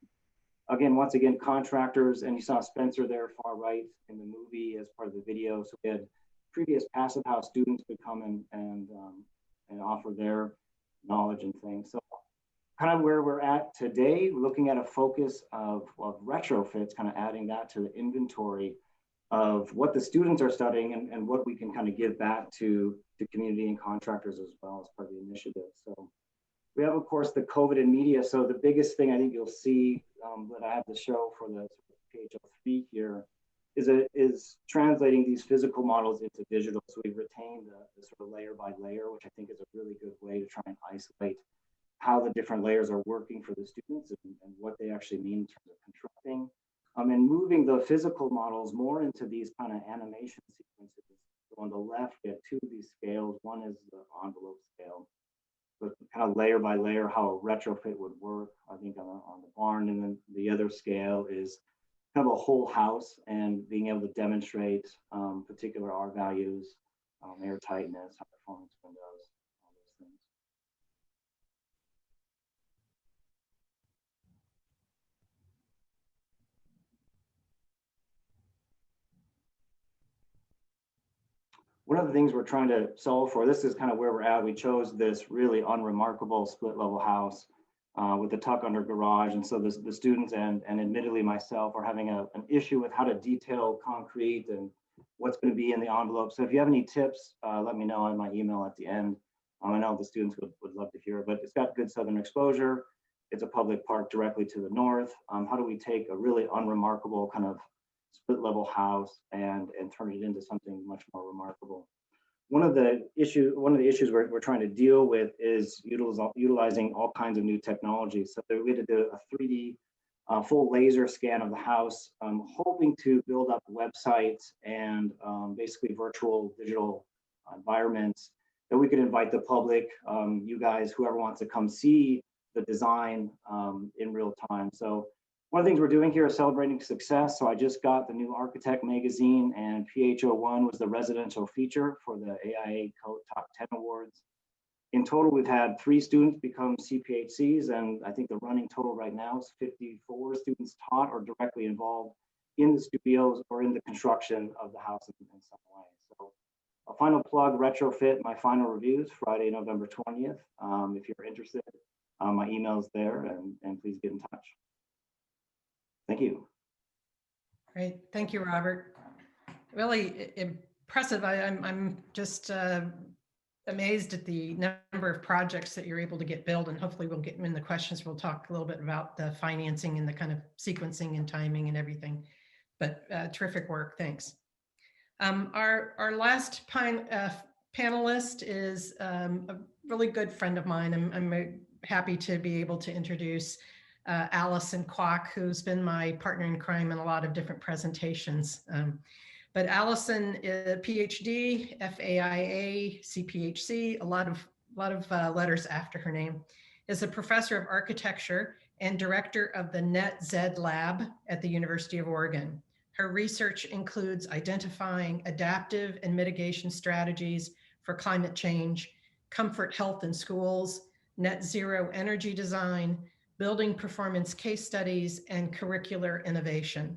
Once again, contractors, and you saw Spencer there far right in the movie as part of the video. So we had previous passive house students could come and offer their knowledge and things. So kind of where we're at today, we're looking at a focus of retrofits, kind of adding that to the inventory of what the students are studying and what we can kind of give back to the community and contractors as well as part of the initiative. So we have, of course, the COVID and media. So the biggest thing I think you'll see that I have to show for the page 3 here is translating these physical models into digital. So we've retained the sort of layer by layer, which I think is a really good way to try and isolate how the different layers are working for the students and what they actually mean in terms of constructing. And moving the physical models more into these kind of animation sequences. So on the left, we have 2 of these scales. One is the envelope scale, but kind of layer by layer how a retrofit would work, I think, on the barn. And then the other scale is kind of a whole house and being able to demonstrate particular R values, air tightness, high performance windows, all those things. One of the things we're trying to solve for, this is kind of where we're at. We chose this really unremarkable split level house with the tuck under garage. And so the students and admittedly myself are having an issue with how to detail concrete and what's going to be in the envelope. So if you have any tips, let me know on my email at the end. I know the students would love to hear, but it's got good southern exposure. It's a public park directly to the north. How do we take a really unremarkable kind of split level house and turn it into something much more remarkable? One of the issues we're trying to deal with is utilizing all kinds of new technologies. So we had to do a 3D full laser scan of the house, hoping to build up websites and basically virtual digital environments that we could invite the public, you guys, whoever wants to come see the design in real time. So one of the things we're doing here is celebrating success. So I just got the new Architect magazine, and PH01 was the residential feature for the AIA Code Top 10 Awards. In total, we've had 3 students become CPHCs, and I think the running total right now is 54 students taught or directly involved in the studios or in the construction of the house in some way. So a final plug, retrofit, my final reviews, Friday, November 20th. If you're interested, my email's there, and please get in touch. Thank you. Great, thank you, Robert. Really impressive. I'm just amazed at the number of projects that you're able to get built, and hopefully we'll get them in the questions. We'll talk a little bit about the financing and the kind of sequencing and timing and everything, but terrific work, thanks. Our last panelist is a really good friend of mine. I'm happy to be able to introduce Allison Kwok, who's been my partner in crime in a lot of different presentations. But Allison is a PhD, FAIA, CPHC, a lot of letters after her name, is a professor of architecture and director of the NetZ Lab at the University of Oregon. Her research includes identifying adaptive and mitigation strategies for climate change, comfort health in schools, net zero energy design, building performance case studies, and curricular innovation.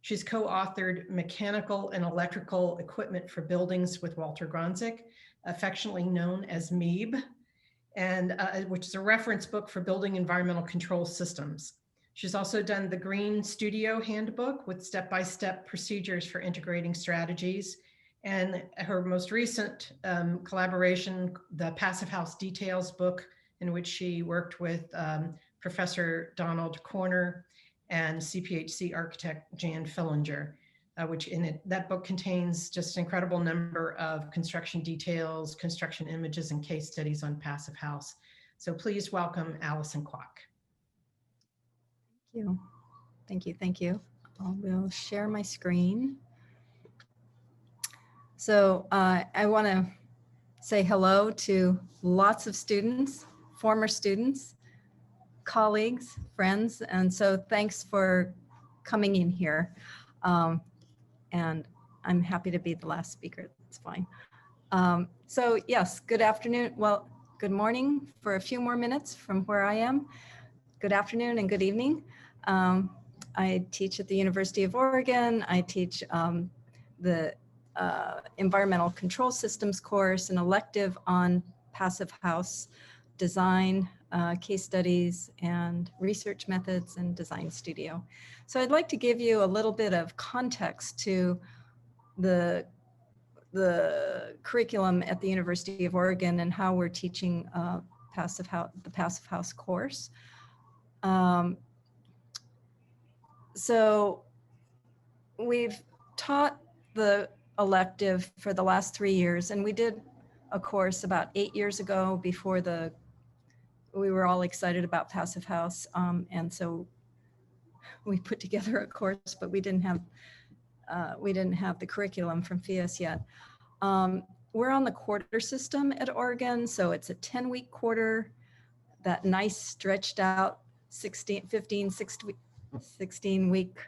She's co-authored Mechanical and Electrical Equipment for Buildings with Walter Gronzik, affectionately known as MEEB, and which is a reference book for building environmental control systems. She's also done the Green Studio Handbook with step-by-step procedures for integrating strategies. And her most recent collaboration, the Passive House Details book, in which she worked with Professor Donald Corner and CPHC architect Jan Fillinger, which that book contains just an incredible number of construction details, construction images, and case studies on Passive House. So please welcome Allison Kwok. Thank you. Thank you. Thank you. I will share my screen. So I want to say hello to lots of students, former students, colleagues, friends, and so thanks for coming in here. And I'm happy to be the last speaker. It's fine. So yes, good afternoon. Well, good morning for a few more minutes from where I am. Good afternoon and good evening. I teach at the University of Oregon. I teach the Environmental Control Systems course, an elective on Passive House design, case studies, and research methods, and design studio. So I'd like to give you a little bit of context to the curriculum at the University of Oregon and how we're teaching the Passive House course. So we've taught the elective for the last 3 years, and we did a course about 8 years ago before we were all excited about Passive House, and so we put together a course, but we didn't have the curriculum from Phius yet. We're on the quarter system at Oregon, so it's a 10-week quarter. That nice stretched out 16-week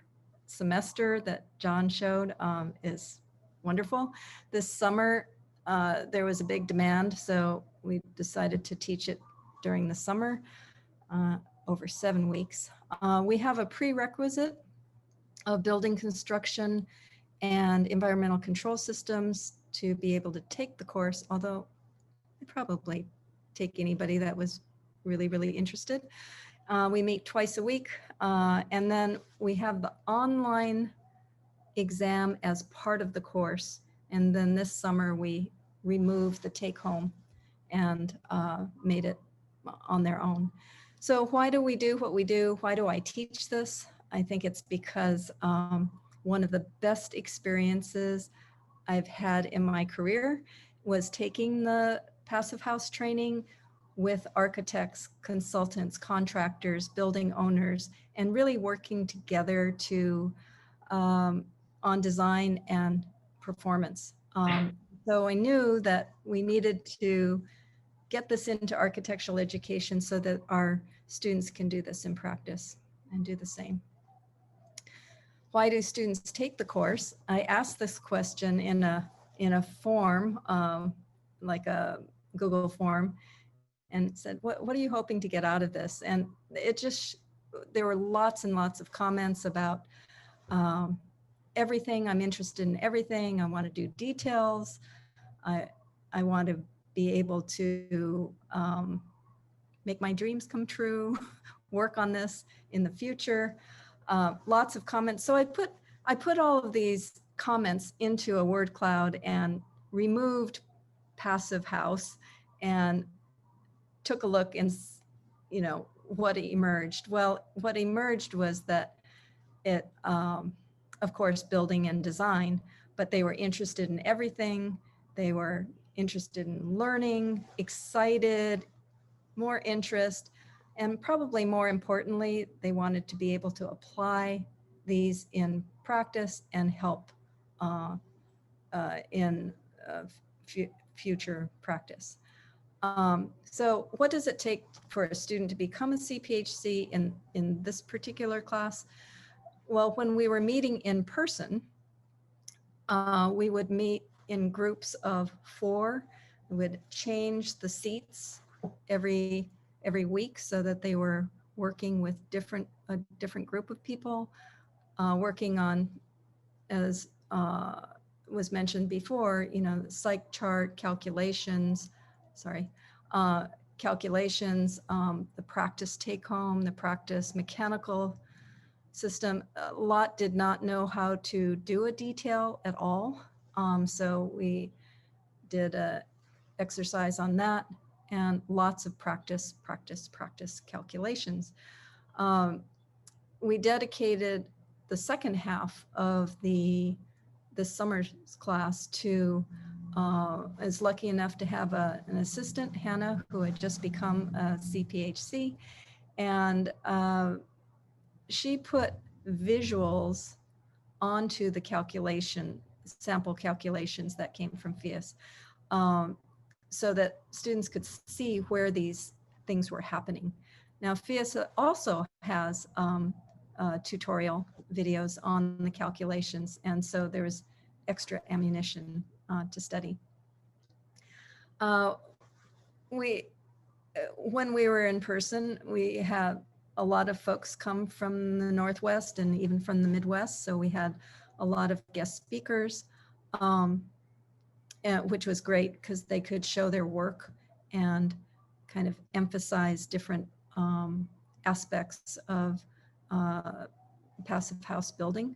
semester that John showed is wonderful. This summer, there was a big demand, so we decided to teach it during the summer over 7 weeks. We have a prerequisite of building construction and environmental control systems to be able to take the course, although I'd probably take anybody that was really, really interested. We meet twice a week, and then we have the online exam as part of the course. And then this summer we removed the take home and made it on their own. So why do we do what we do? Why do I teach this? I think it's because one of the best experiences I've had in my career was taking the Passive House training with architects, consultants, contractors, building owners, and really working together to on design and performance. So I knew that we needed to get this into architectural education so that our students can do this in practice and do the same. Why do students take the course? I asked this question in a form, like a Google form, and said, what are you hoping to get out of this? And it just, there were lots and lots of comments about everything. I'm interested in everything. I want to do details. I want to be able to make my dreams come true, work on this in the future. Lots of comments. So I put all of these comments into a word cloud and removed passive house and took a look and, what emerged. Well, what emerged was that it, of course, building and design, but they were interested in everything. They were interested in learning, excited, more interest, and probably more importantly, they wanted to be able to apply these in practice and help in future practice. So what does it take for a student to become a CPHC in this particular class? Well, when we were meeting in person, we would meet in groups of 4. We would change the seats every week so that they were working with a different group of people, working on, as was mentioned before, psych chart calculations, the practice take home, the practice mechanical system. A lot did not know how to do a detail at all. So we did a exercise on that and lots of practice calculations. We dedicated the second half of this summer's class to, I was lucky enough to have an assistant, Hannah, who had just become a CPHC, and she put visuals onto the sample calculations that came from Phius, so that students could see where these things were happening. Now, Phius also has tutorial videos on the calculations, and so there was extra ammunition to study. When we were in person, we had a lot of folks come from the Northwest and even from the Midwest, so we had a lot of guest speakers, which was great because they could show their work and kind of emphasize different aspects of passive house building.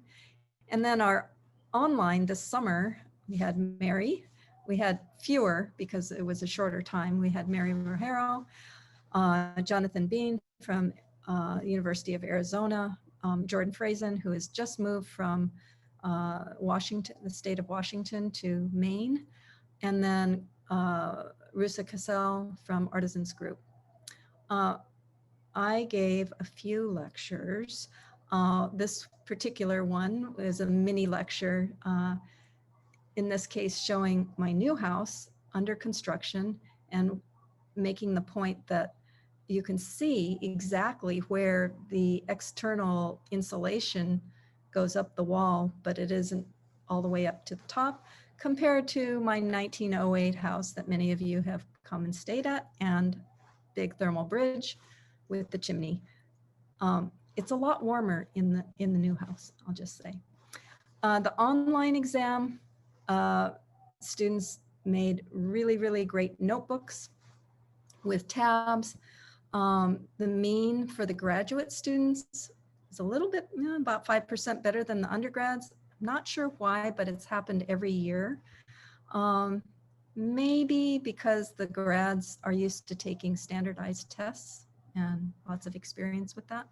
And then our online this summer, we had Mary. We had fewer because it was a shorter time. We had Mary Rojero, Jonathan Bean from University of Arizona, Jordan Frazen, who has just moved from Washington, the state of Washington, to Maine, and then Rusa Cassell from Artisans Group. I gave a few lectures. This particular one is a mini lecture, in this case showing my new house under construction and making the point that you can see exactly where the external insulation goes up the wall, but it isn't all the way up to the top, compared to my 1908 house that many of you have come and stayed at, and big thermal bridge with the chimney. It's a lot warmer in the new house, I'll just say. The online exam, students made really, really great notebooks with tabs. The mean for the graduate students is a little bit, about 5% better than the undergrads. I'm not sure why, but it's happened every year. Maybe because the grads are used to taking standardized tests and lots of experience with that.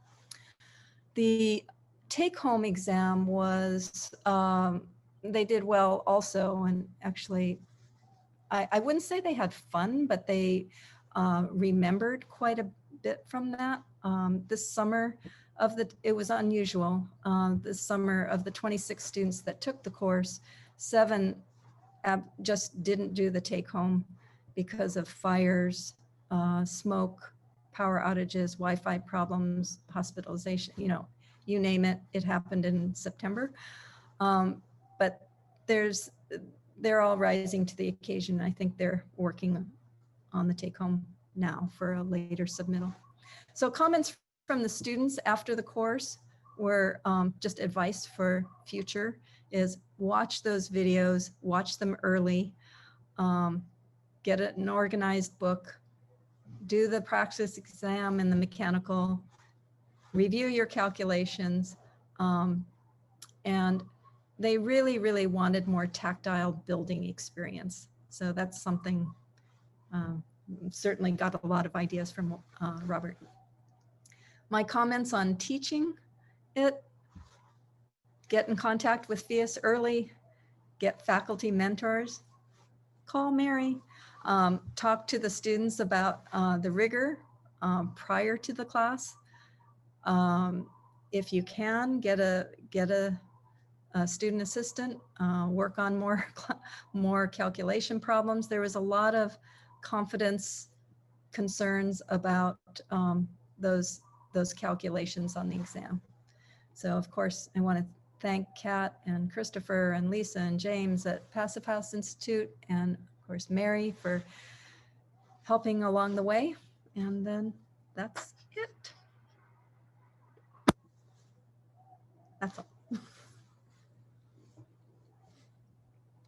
The take-home exam was, they did well also, and actually, I wouldn't say they had fun, but they remembered quite a bit from that. This summer it was unusual. This summer of the 26 students that took the course, 7 just didn't do the take-home because of fires, smoke, power outages, Wi-Fi problems, hospitalization, you name it, it happened in September. But they're all rising to the occasion. I think they're working on the take-home now for a later submittal. So comments from the students after the course were just advice for future is watch those videos, watch them early, get an organized book, do the practice exam and the mechanical, review your calculations, and they really, really wanted more tactile building experience. So that's something, certainly got a lot of ideas from Robert. My comments on teaching it: get in contact with Phius early, get faculty mentors, call Mary, talk to the students about the rigor prior to the class. If you can, get a student assistant, work on more calculation problems. There was a lot of confidence concerns about those calculations on the exam. So of course, I want to thank Kat and Christopher and Lisa and James at Passive House Institute, and of course Mary for helping along the way. And then that's it. That's all.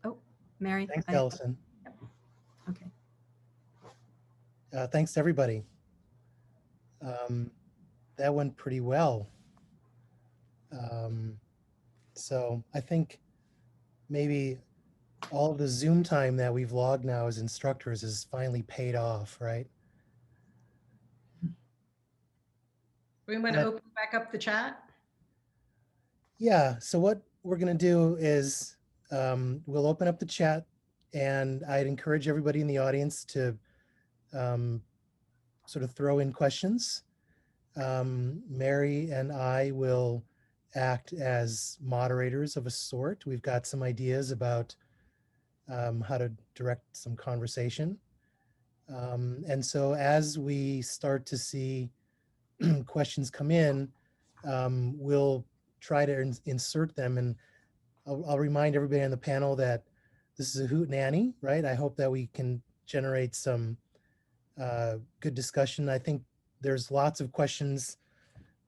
Oh, Mary. Thanks, Allison. Okay. Thanks to everybody. That went pretty well. So I think maybe all of the Zoom time that we've logged now as instructors is finally paid off, right? We want to open back up the chat. Yeah, so what we're going to do is we'll open up the chat, and I'd encourage everybody in the audience to sort of throw in questions. Mary and I will act as moderators of a sort. We've got some ideas about how to direct some conversation. And so as we start to see questions come in, we'll try to insert them. And I'll remind everybody on the panel that this is a Hootenanny, right? I hope that we can generate some good discussion. I think there's lots of questions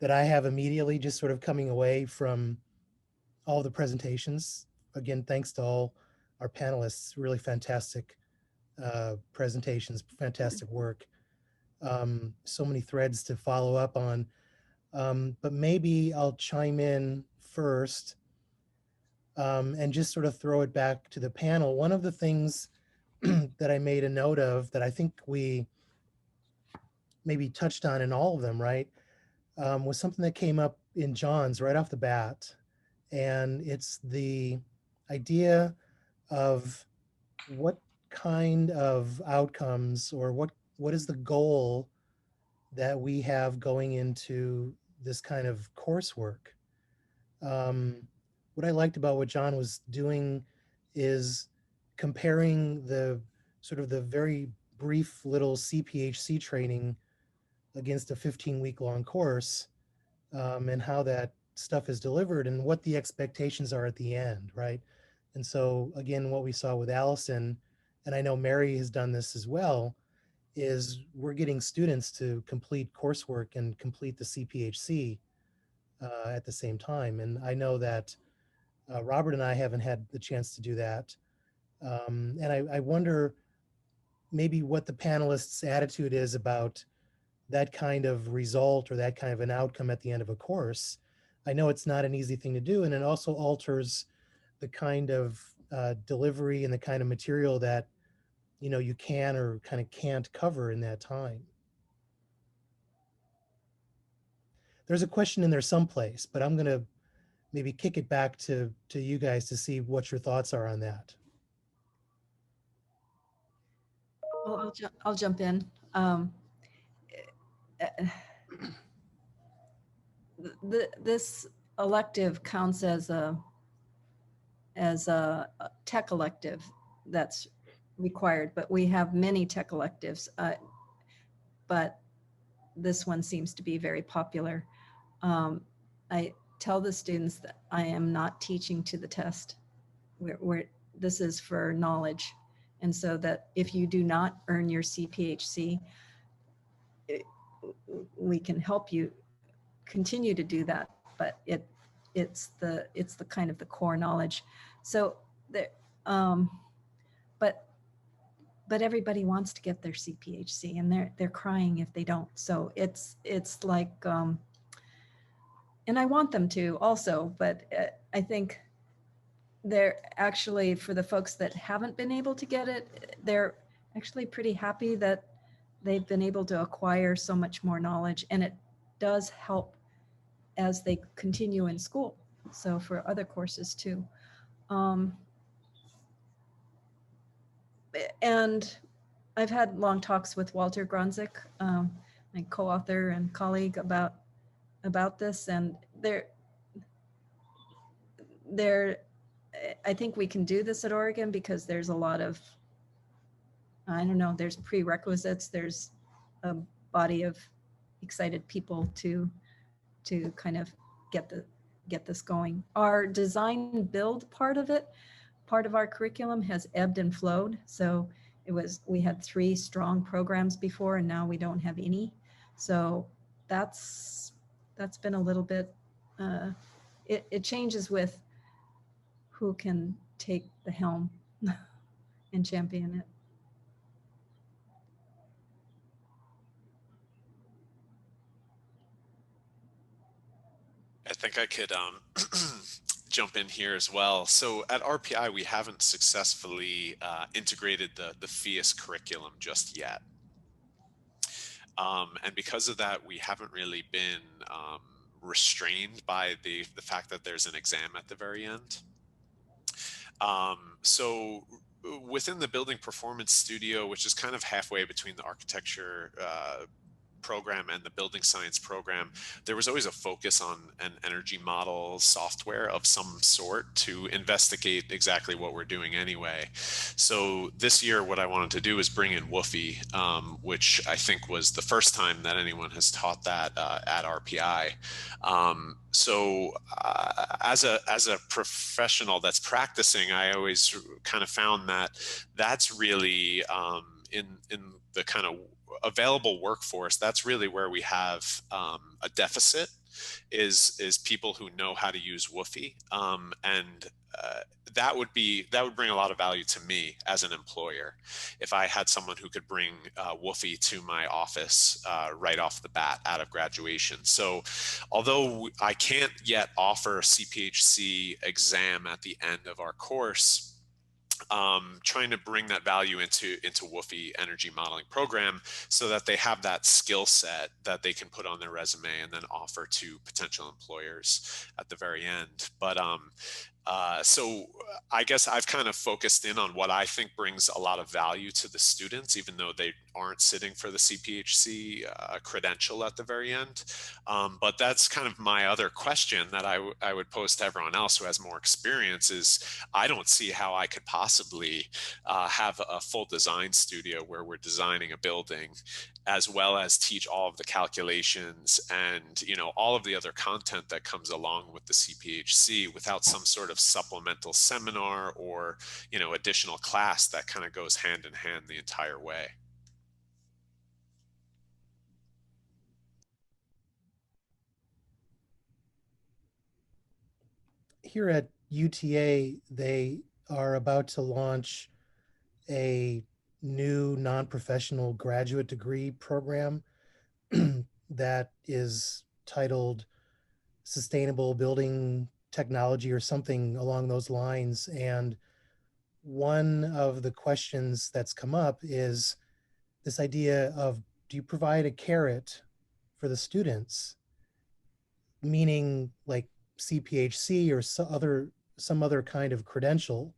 that I have immediately just sort of coming away from all the presentations. Again, thanks to all our panelists, really fantastic presentations, fantastic work. So many threads to follow up on. But maybe I'll chime in first and just sort of throw it back to the panel. One of the things that I made a note of that I think we maybe touched on in all of them, right, was something that came up in John's right off the bat. And it's the idea of what kind of outcomes, or what is the goal that we have going into this kind of coursework. What I liked about what John was doing is comparing the sort of the very brief little CPHC training against a 15-week long course, and how that stuff is delivered and what the expectations are at the end, right? And so again, what we saw with Allison, and I know Mary has done this as well, is we're getting students to complete coursework and complete the CPHC at the same time. And I know that Robert and I haven't had the chance to do that. And I wonder maybe what the panelists' attitude is about that kind of result or that kind of an outcome at the end of a course. I know it's not an easy thing to do, and it also alters the kind of delivery and the kind of material that you can or kind of can't cover in that time. There's a question in there someplace, but I'm going to maybe kick it back to you guys to see what your thoughts are on that. Well, I'll jump in. This elective counts as a tech elective that's required, but we have many tech electives, but this one seems to be very popular. I tell the students that I am not teaching to the test. This is for knowledge. And so that if you do not earn your CPHC, we can help you continue to do that, but it's the kind of the core knowledge. So but everybody wants to get their CPHC, and they're crying if they don't. So it's like, and I want them to also, but I think they're actually, for the folks that haven't been able to get it, they're actually pretty happy that they've been able to acquire so much more knowledge, and it does help as they continue in school. So for other courses too. And I've had long talks with Walter Gronzik, my co-author and colleague, about this, and I think we can do this at Oregon because there's a lot of, I don't know, there's prerequisites, there's a body of excited people to kind of get this going. Our design build part of it, part of our curriculum has ebbed and flowed. So we had 3 strong programs before, and now we don't have any. So that's been a little bit, it changes with who can take the helm and champion it. I think I could jump in here as well. So at RPI, we haven't successfully integrated the Phius curriculum just yet. And because of that, we haven't really been restrained by the fact that there's an exam at the very end. So within the building performance studio, which is kind of halfway between the architecture program and the building science program, there was always a focus on an energy model software of some sort to investigate exactly what we're doing anyway. So this year, what I wanted to do is bring in Woofy, which I think was the first time that anyone has taught that at RPI. So as a professional that's practicing, I always kind of found that that's really in the kind of available workforce, that's really where we have a deficit, is people who know how to use Woofy, and that would bring a lot of value to me as an employer if I had someone who could bring Woofy to my office right off the bat out of graduation. So although I can't yet offer a CPHC exam at the end of our course, trying to bring that value into Woofy energy modeling program so that they have that skill set that they can put on their resume and then offer to potential employers at the very end. But so I guess I've kind of focused in on what I think brings a lot of value to the students, even though they aren't sitting for the CPHC credential at the very end. But that's kind of my other question that I would pose to everyone else who has more experience is, I don't see how I could possibly have a full design studio where we're designing a building, as well as teach all of the calculations and, you know, all of the other content that comes along with the CPHC without some sort of supplemental seminar or, you know, additional class that kind of goes hand in hand the entire way. Here at UTA, they are about to launch a new non-professional graduate degree program that is titled Sustainable Building Technology or something along those lines. And one of the questions that's come up is this idea of, do you provide a carrot for the students? Meaning like CPHC or some other kind of credential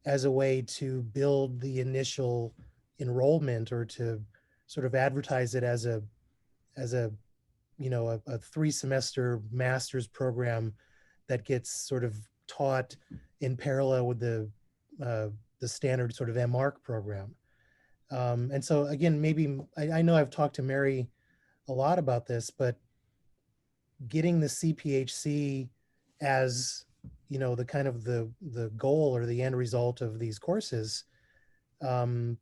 as a way to build the initial enrollment, or to sort of advertise it as a you know, a 3-semester master's program that gets sort of taught in parallel with the standard sort of MARC program. And so again, maybe I know I've talked to Mary a lot about this, but getting the CPHC as, you know, the kind of the goal or the end result of these courses, you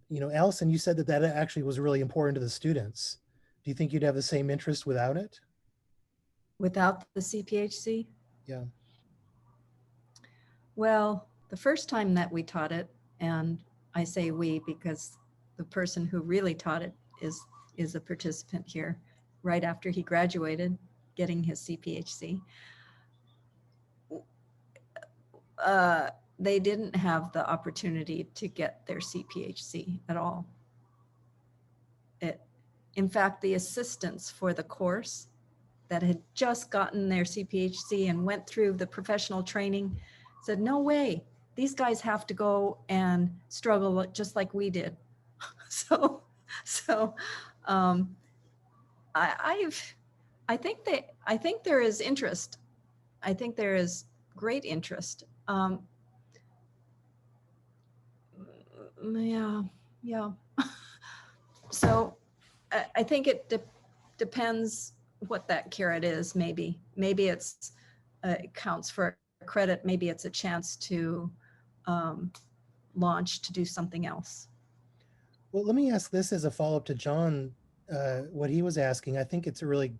know, Allison, you said that actually was really important to the students. Do you think you'd have the same interest without it? Without the CPHC? Yeah. Well, the first time that we taught it, and I say we because the person who really taught it is a participant here right after he graduated, getting his CPHC. they didn't have the opportunity to get their CPHC at all. In fact, the assistants for the course that had just gotten their CPHC and went through the professional training said, no way, these guys have to go and struggle just like we did. So I think there is interest. I think there is great interest. Yeah. So I think it depends what that carrot is. Maybe it's it counts for credit. Maybe it's a chance to launch to do something else. Well, let me ask this as a follow-up to John, what he was asking. I think it's a really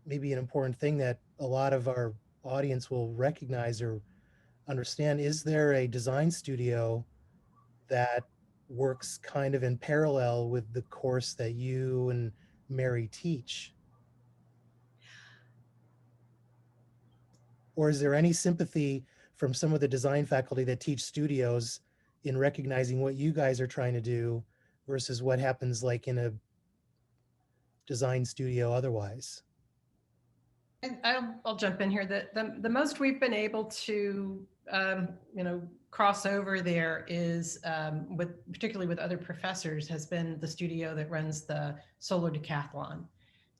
maybe an important thing that a lot of our audience will recognize or understand. Is there a design studio that works kind of in parallel with the course that you and Mary teach? Or is there any sympathy from some of the design faculty that teach studios in recognizing what you guys are trying to do versus what happens like in a design studio otherwise? I'll jump in here. The most we've been able to cross over there is particularly with other professors has been the studio that runs the solar decathlon.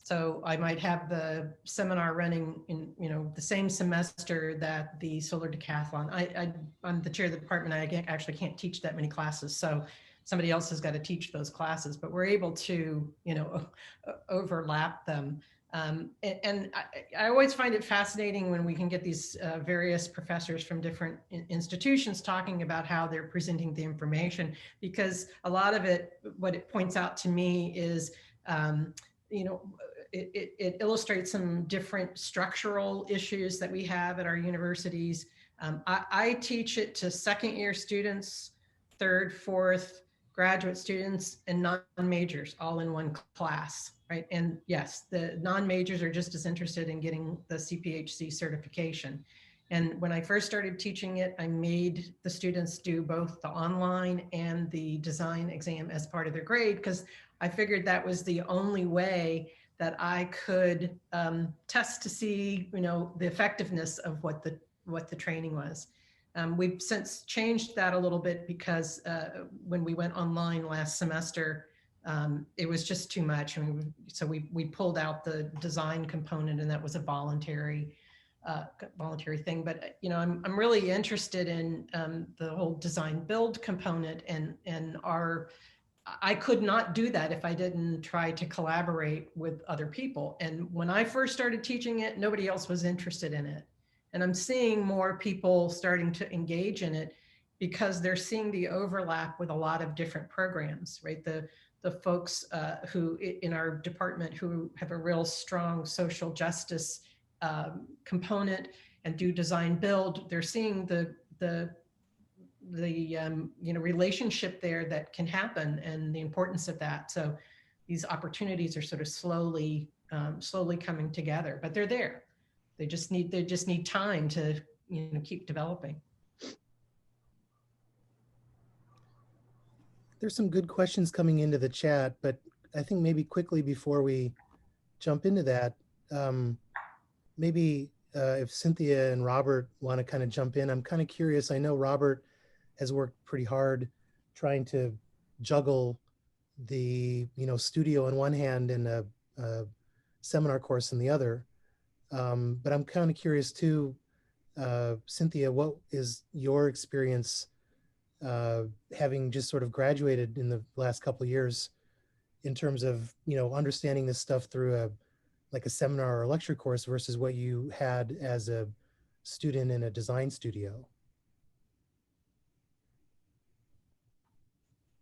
So I might have the seminar running in the same semester that the solar decathlon. I'm the chair of the department. I actually can't teach that many classes, so somebody else has got to teach those classes. But we're able to overlap them. And I always find it fascinating when we can get these various professors from different institutions talking about how they're presenting the information, because a lot of it, what it points out to me is, it illustrates some different structural issues that we have at our universities. I teach it to second-year students, third, fourth, graduate students, and non-majors all in one class, right? And yes, the non-majors are just as interested in getting the CPHC certification. And when I first started teaching it, I made the students do both the online and the design exam as part of their grade, because I figured that was the only way that I could test to see, the effectiveness of what the training was. We've since changed that a little bit because when we went online last semester, it was just too much. So we pulled out the design component, and that was a voluntary thing. But I'm really interested in the whole design build component, and I could not do that if I didn't try to collaborate with other people. And when I first started teaching it, nobody else was interested in it. And I'm seeing more people starting to engage in it because they're seeing the overlap with a lot of different programs, right? The folks who in our department who have a real strong social justice component and do design build, they're seeing the relationship there that can happen and the importance of that. So these opportunities are sort of slowly coming together, but they're there. They just need time to keep developing. There's some good questions coming into the chat, but I think maybe quickly before we jump into that, maybe if Cynthia and Robert want to kind of jump in, I'm kind of curious. I know Robert has worked pretty hard trying to juggle the studio on one hand and a seminar course in the other. But I'm kind of curious too, Cynthia, what is your experience having just sort of graduated in the last couple of years in terms of, understanding this stuff through a seminar or lecture course versus what you had as a student in a design studio?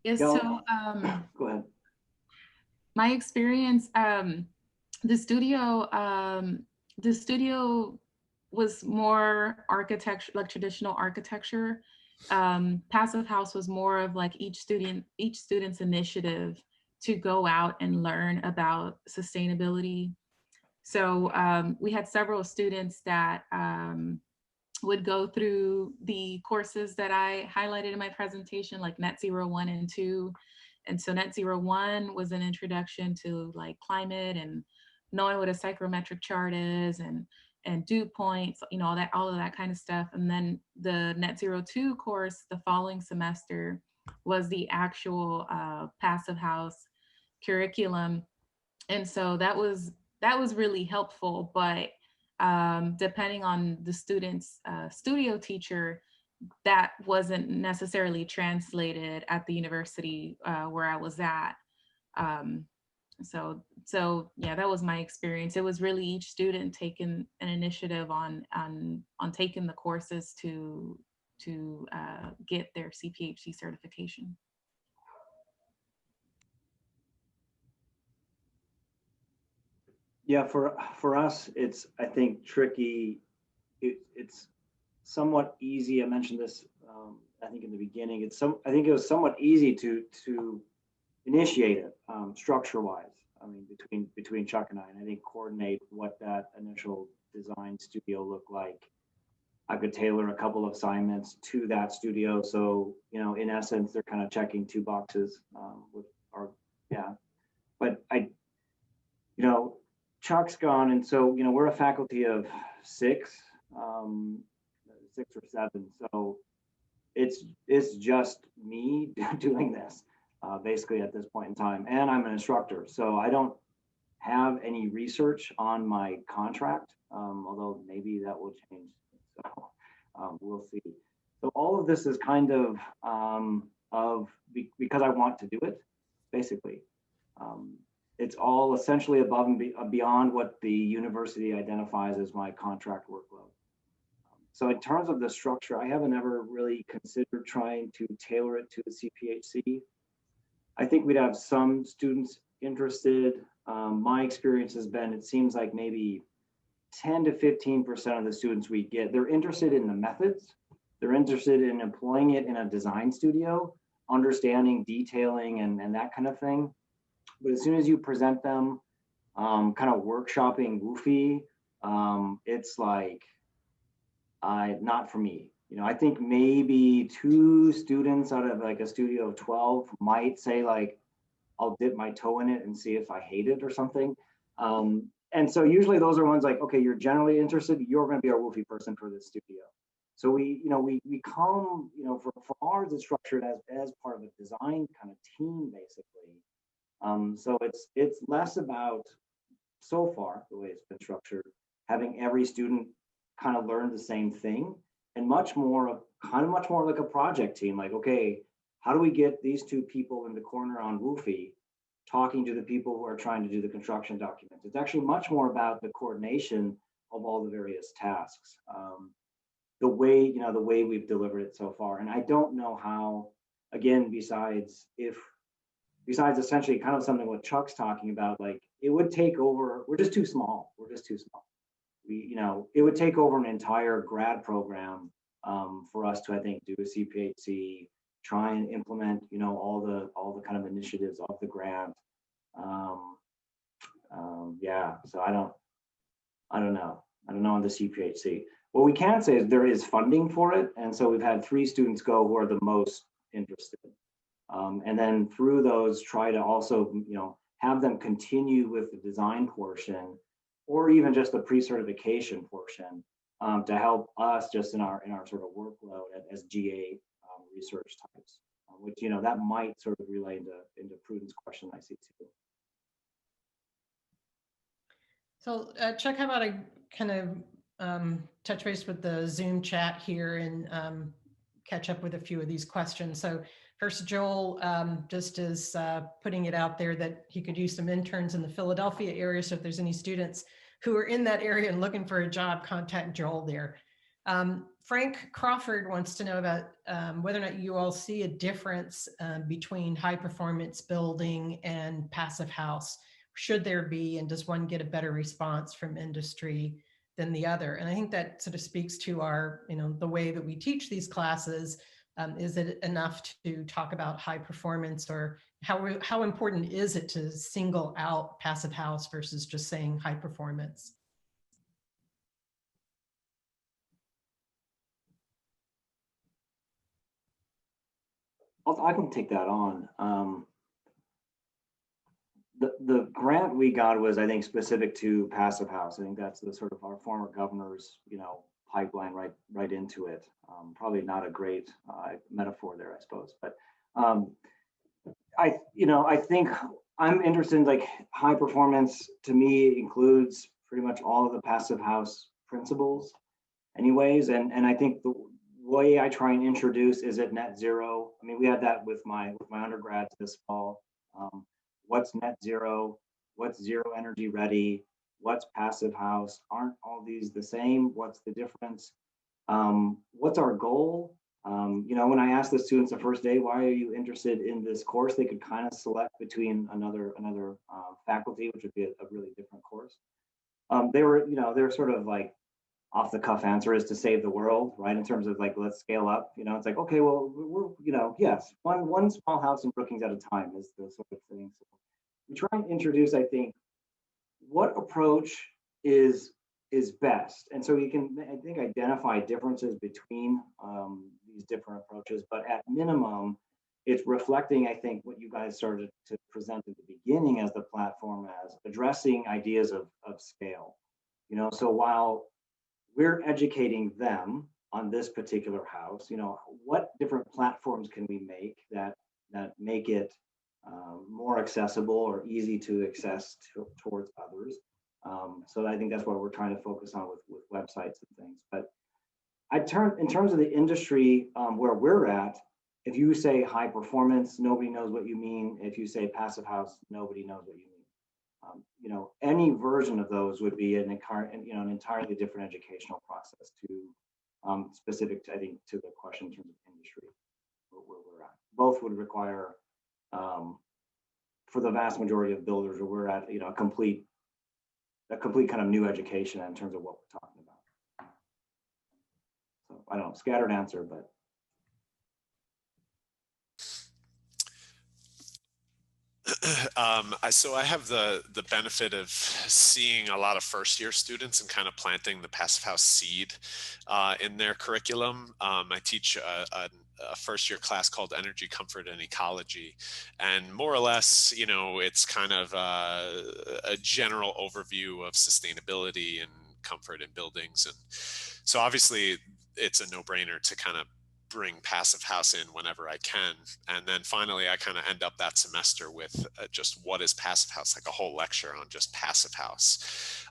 Yes, so go ahead. My experience, the studio was more architecture, like traditional architecture. Passive House was more of like each student's initiative to go out and learn about sustainability. So we had several students that would go through the courses that I highlighted in my presentation, like Net Zero 1 and 2. And so Net Zero 1 was an introduction to like climate and knowing what a psychrometric chart is and dew points, you know, all of that kind of stuff. And then the Net Zero 2 course the following semester was the actual Passive House curriculum. And so that was really helpful, but depending on the student's studio teacher, that wasn't necessarily translated at the university where I was at. So yeah, that was my experience. It was really each student taking an initiative on taking the courses to get their CPHC certification. Yeah, for us, it's, I think, tricky. It's somewhat easy. I mentioned this, I think in the beginning. I think it was somewhat easy to initiate it structure-wise. I mean, between Chuck and I think coordinate what that initial design studio looked like. I could tailor a couple of assignments to that studio. So, you know, in essence, they're kind of checking two boxes But you know, Chuck's gone, and so, you know, we're a faculty of 6 or 7. So it's just me doing this basically at this point in time, and I'm an instructor, so I don't have any research on my contract, although maybe that will change. So we'll see. So all of this is kind of because I want to do it, basically. It's all essentially above and beyond what the university identifies as my contract workload. So in terms of the structure, I haven't ever really considered trying to tailor it to the CPHC. I think we'd have some students interested. My experience has been, it seems like maybe 10 to 15% of the students we get, they're interested in the methods. They're interested in employing it in a design studio, understanding detailing and that kind of thing. But as soon as you present them kind of workshopping Woofy, it's like, not for me. You know, I think maybe 2 students out of like a studio of 12 might say like, I'll dip my toe in it and see if I hate it or something. And so usually those are ones like, okay, you're generally interested, you're going to be our Woofy person for this studio. So we come, you know, for ours, it's structured as part of a design kind of team, basically. So it's less about, so far, the way it's been structured, having every student kind of learn the same thing, and much more like a project team. Like, okay, how do we get these 2 people in the corner on Woofy talking to the people who are trying to do the construction documents? It's actually much more about the coordination of all the various tasks. The way we've delivered it so far. And I don't know how, again, besides essentially kind of something what Chuck's talking about, like it would take over, we're just too small. It would take over an entire grad program for us to, I think, do a CPHC, try and implement, you know, all the kind of initiatives of the grant. Yeah, so I don't know on the CPHC. What we can say is there is funding for it. And so we've had 3 students go who are the most interested. And then through those, try to also, you know, have them continue with the design portion, or even just the pre-certification portion, to help us just in our sort of workload as GA research types, which, you know, that might sort of relay into Prudence question I see too. So Chuck, how about I kind of touch base with the Zoom chat here and catch up with a few of these questions. So first, Joel just is putting it out there that he could use some interns in the Philadelphia area. So if there's any students who are in that area and looking for a job, contact Joel there. Frank Crawford wants to know about whether or not you all see a difference between high performance building and passive house. Should there be, and does one get a better response from industry than the other? And I think that sort of speaks to our, you know, the way that we teach these classes. Is it enough to talk about high performance, or how important is it to single out passive house versus just saying high performance? I can take that on. The grant we got was, I think, specific to Passive House. I think that's the sort of our former governor's, pipeline right into it. Probably not a great metaphor there, I suppose. But I think I'm interested in, like, high performance. To me, includes pretty much all of the Passive House principles, anyways. And I think the way I try and introduce is at net zero. I mean, we had that with my undergrads this fall. What's net zero? What's zero energy ready? What's Passive House? Aren't all these the same? What's the difference? What's our goal? When I asked the students the first day, why are you interested in this course? They could kind of select between another faculty, which would be a really different course. They were sort of like off the cuff answer is to save the world, right? In terms of, like, let's scale up. It's like, okay, well, we're yes, one small house in Brookings at a time is the sort of thing. So we try and introduce, I think, what approach is best, and so we can, I think, identify differences between these different approaches. But at minimum, it's reflecting, I think, what you guys started to present at the beginning as the platform, as addressing ideas of scale. So while we're educating them on this particular house, what different platforms can we make that make it more accessible or easy to access towards others. So I think that's what we're trying to focus on with websites and things. But in terms of the industry, where we're at, if you say high performance, nobody knows what you mean. If you say Passive House, nobody knows what you mean. Any version of those would be an entirely different educational process to specific, I think, to the question in terms of industry, where we're at. Both would require, for the vast majority of builders, where we're at, a complete kind of new education in terms of what we're talking about. So I don't know, scattered answer, but. So I have the benefit of seeing a lot of first year students and kind of planting the Passive House seed in their curriculum. I teach a first year class called Energy, Comfort, and Ecology. And more or less, it's kind of a general overview of sustainability and comfort in buildings. And so obviously it's a no-brainer to kind of bring Passive House in whenever I can. And then finally, I kind of end up that semester with just what is Passive House, like a whole lecture on just Passive House.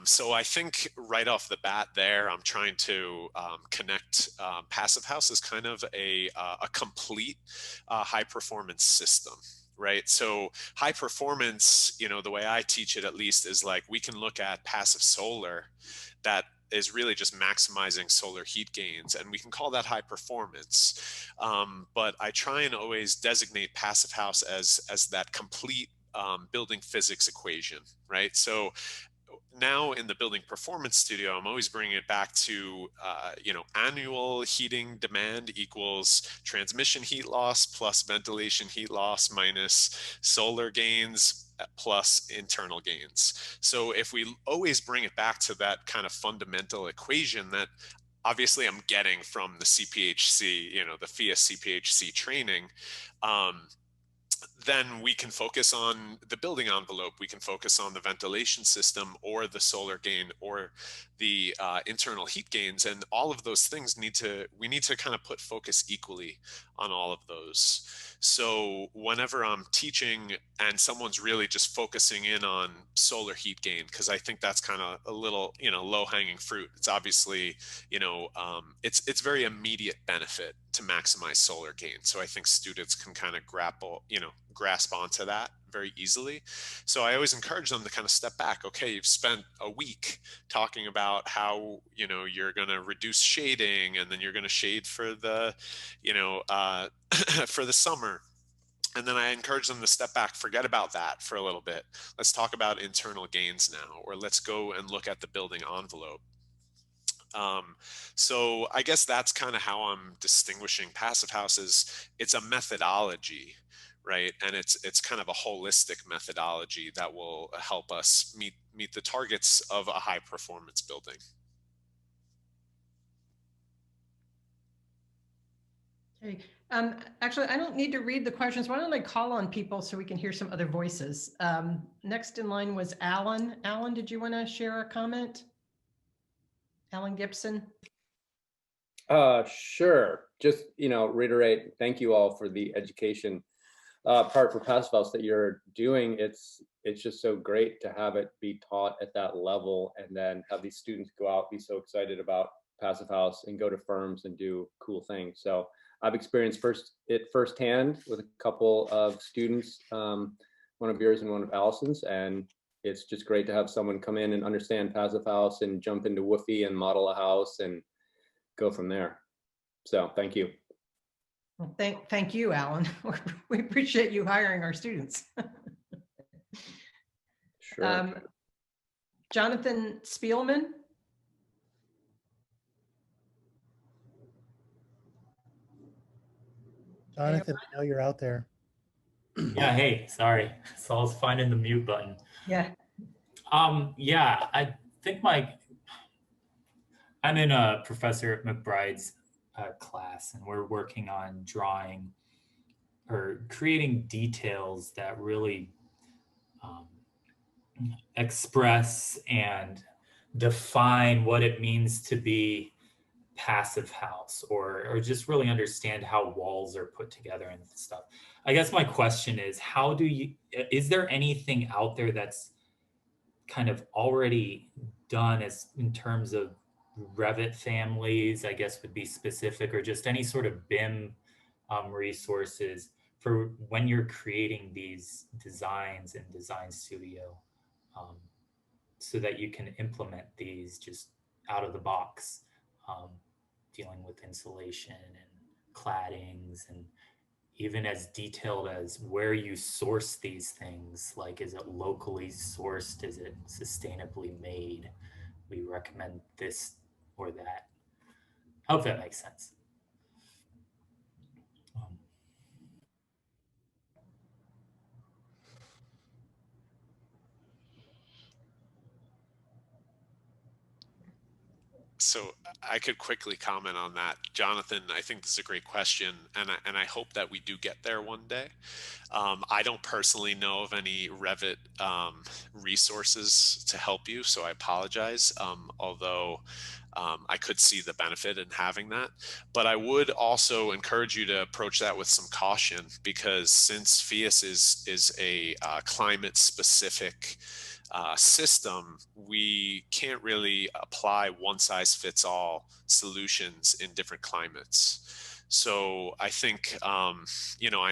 So I think right off the bat there, I'm trying to connect Passive House as kind of a complete high performance system. Right. So high performance, the way I teach it, at least, is like we can look at passive solar that is really just maximizing solar heat gains, and we can call that high performance. But I try and always designate Passive House as that complete building physics equation, right? So now in the building performance studio, I'm always bringing it back to, annual heating demand equals transmission heat loss plus ventilation heat loss minus solar gains plus internal gains. So if we always bring it back to that kind of fundamental equation that obviously I'm getting from the CPHC, the Phius CPHC training, then we can focus on the building envelope. We can focus on the ventilation system or the solar gain or the internal heat gains. And all of those things we need to kind of put focus equally on all of those. So whenever I'm teaching and someone's really just focusing in on solar heat gain, because I think that's kind of a little, low hanging fruit. It's obviously, it's very immediate benefit to maximize solar gain. So I think students can kind of grasp onto that very easily. So I always encourage them to kind of step back. Okay, you've spent a week talking about how, you're going to reduce shading, and then you're going to shade for the, for the summer. And then I encourage them to step back, forget about that for a little bit. Let's talk about internal gains now, or let's go and look at the building envelope. So I guess that's kind of how I'm distinguishing Passive House. It's a methodology, right? And it's kind of a holistic methodology that will help us meet the targets of a high performance building. Okay. Actually, I don't need to read the questions. Why don't I call on people so we can hear some other voices? Next in line was Alan. Alan, did you want to share a comment? Alan Gibson. Sure. Just, reiterate, thank you all for the education part for Passive House that you're doing. It's just so great to have it be taught at that level, and then have these students go out, be so excited about Passive House and go to firms and do cool things. So I've experienced it firsthand with a couple of students, one of yours and one of Allison's, and it's just great to have someone come in and understand Passive House and jump into Woofy and model a house and go from there. So thank you. Well, thank you, Alan. We appreciate you hiring our students. Sure. Jonathan Spielman. Jonathan, I know you're out there. Yeah, hey, sorry. So I was finding the mute button. Yeah. Yeah, I think I'm in a Professor McBride's class, and we're working on drawing or creating details that really express and define what it means to be passive house, or just really understand how walls are put together and stuff. I guess my question is, is there anything out there that's kind of already done as in terms of Revit families, I guess would be specific, or just any sort of BIM resources for when you're creating these designs in Design Studio, so that you can implement these just out of the box, dealing with insulation and claddings, and even as detailed as where you source these things. Like, is it locally sourced? Is it sustainably made? We recommend this or that. I hope that makes sense. So I could quickly comment on that. Jonathan, I think this is a great question, and I hope that we do get there one day. I don't personally know of any Revit resources to help you, so I apologize, although I could see the benefit in having that. But I would also encourage you to approach that with some caution, because since Phius is a climate-specific system, we can't really apply one-size-fits-all solutions in different climates. So I think, I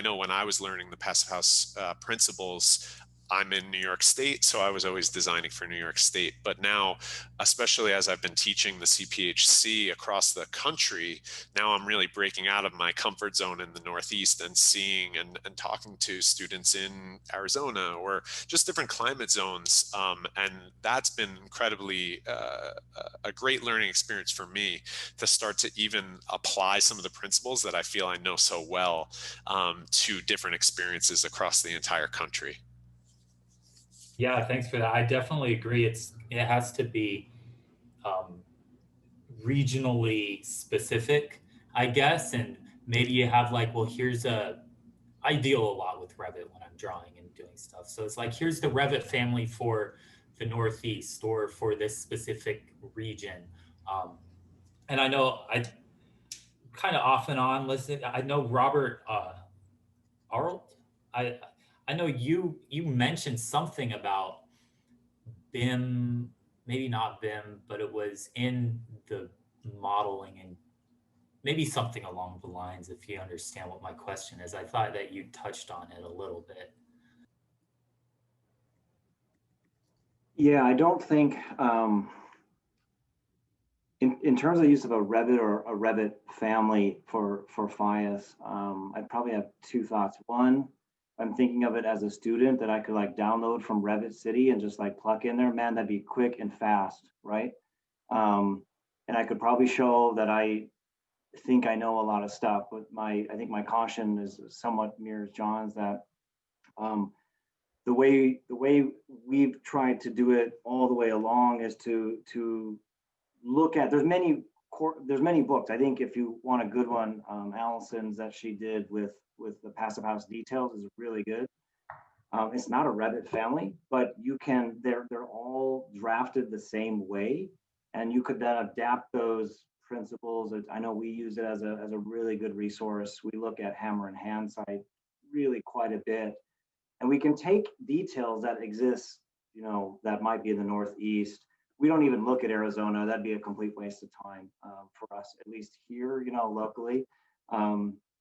know when I was learning the Passive House principles, I'm in New York State, so I was always designing for New York State. But now, especially as I've been teaching the CPHC across the country, now I'm really breaking out of my comfort zone in the Northeast and seeing and talking to students in Arizona or just different climate zones. And that's been incredibly a great learning experience for me to start to even apply some of the principles that I feel I know so well to different experiences across the entire country. Yeah, thanks for that. I definitely agree. It has to be regionally specific, I guess, and maybe you have like, well, I deal a lot with Revit when I'm drawing and doing stuff. So it's like, here's the Revit family for the Northeast or for this specific region. And I know I kind of off and on listen. I know Robert Arlt. I know you mentioned something about BIM, maybe not BIM, but it was in the modeling, and maybe something along the lines, if you understand what my question is. I thought that you touched on it a little bit. Yeah, I don't think, in terms of use of a Revit or a Revit family for Phius, I probably have two thoughts. One, I'm thinking of it as a student that I could like download from Revit City and just like plug in there. Man, that'd be quick and fast, right? And I could probably show that I think I know a lot of stuff, but I think my caution is somewhat mirrors John's, that the way we've tried to do it all the way along is to look at, there's many there's many books. I think if you want a good one, Allison's that she did with the Passive House Details is really good. It's not a Revit family, but you can, they're all drafted the same way, and you could then adapt those principles. I know we use it as a really good resource. We look at hammer and hand site really quite a bit, and we can take details that exist, that might be in the Northeast. We don't even look at Arizona. That'd be a complete waste of time for us, at least here, locally.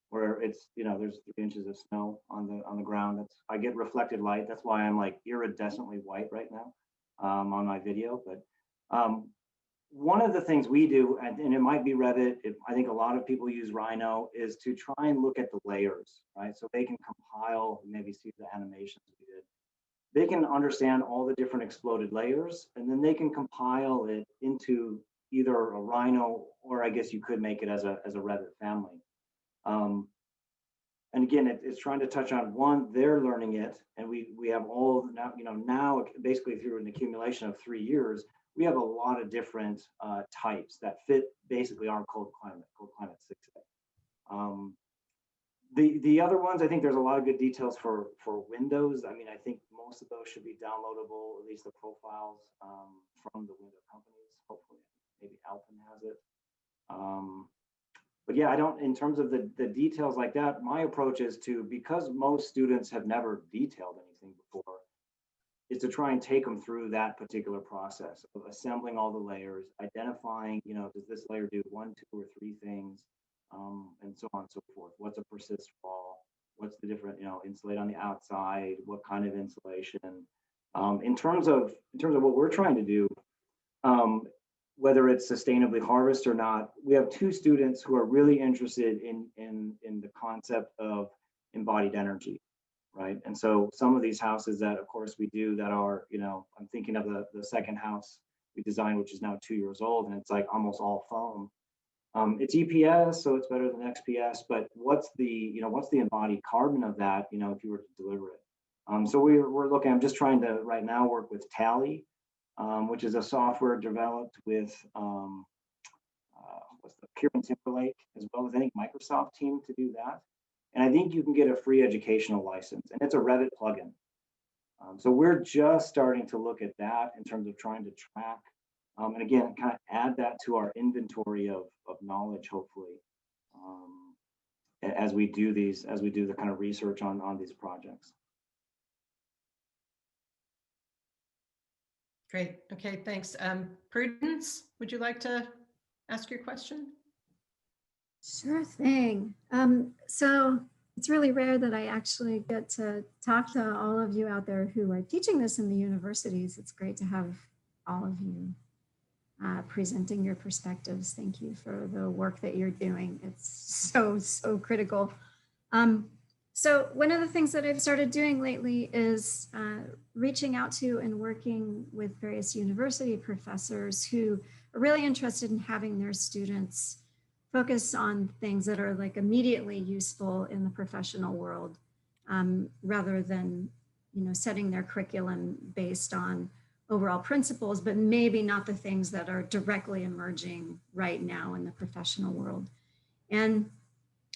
Where it's, there's 3 inches of snow on the ground. I get reflected light. That's why I'm like iridescently white right now on my video. But one of the things we do, and it might be Revit, I think a lot of people use Rhino, is to try and look at the layers, right? So they can compile, maybe see the animations we did. They can understand all the different exploded layers, and then they can compile it into either a Rhino, or I guess you could make it as a Revit family. And again, it's trying to touch on one, they're learning it, and we have all now, now basically through an accumulation of 3 years, we have a lot of different types that fit basically our cold climate 6A. The other ones, I think there's a lot of good details for Windows. I mean, I think most of those should be downloadable, at least the profiles from the window companies. Hopefully, maybe Alpine has it. But yeah, in terms of the details like that, my approach is because most students have never detailed anything before, is to try and take them through that particular process of assembling all the layers, identifying, does this layer do 1, 2, or 3 things, and so on and so forth. What's a persist wall? What's the different, insulate on the outside? What kind of insulation? In terms of what we're trying to do, whether it's sustainably harvest or not, we have 2 students who are really interested in the concept of embodied energy, right? And so some of these houses that, of course, we do that are, I'm thinking of the second house we designed, which is now 2 years old, and it's like almost all foam. It's EPS, so it's better than XPS, but what's the embodied carbon of that, if you were to deliver it? So we're looking, I'm just trying to right now work with Tally, which is a software developed with what's the Kieran Timberlake, as well as I think Microsoft team to do that. And I think you can get a free educational license, and it's a Revit plugin. So we're just starting to look at that in terms of trying to track, and again, kind of add that to our inventory of knowledge, hopefully, as we do the kind of research on these projects. Great. Okay, thanks. Prudence, would you like to ask your question? Sure thing. So it's really rare that I actually get to talk to all of you out there who are teaching this in the universities. It's great to have all of you presenting your perspectives. Thank you for the work that you're doing. It's so critical. So one of the things that I've started doing lately is reaching out to and working with various university professors who are really interested in having their students focus on things that are like immediately useful in the professional world, rather than setting their curriculum based on overall principles, but maybe not the things that are directly emerging right now in the professional world. And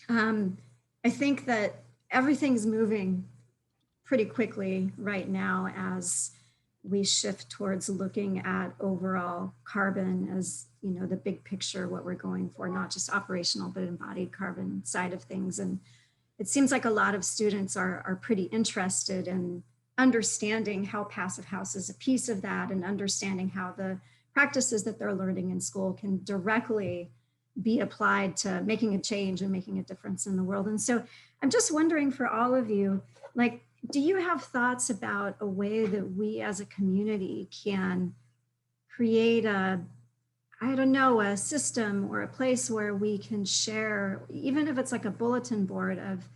I think that everything's moving pretty quickly right now as we shift towards looking at overall carbon as, the big picture, what we're going for, not just operational, but embodied carbon side of things. And it seems like a lot of students are pretty interested in understanding how Passive House is a piece of that, and understanding how the practices that they're learning in school can directly be applied to making a change and making a difference in the world. And so I'm just wondering for all of you, do you have thoughts about a way that we as a community can create a system or a place where we can share, even if it's like a bulletin board of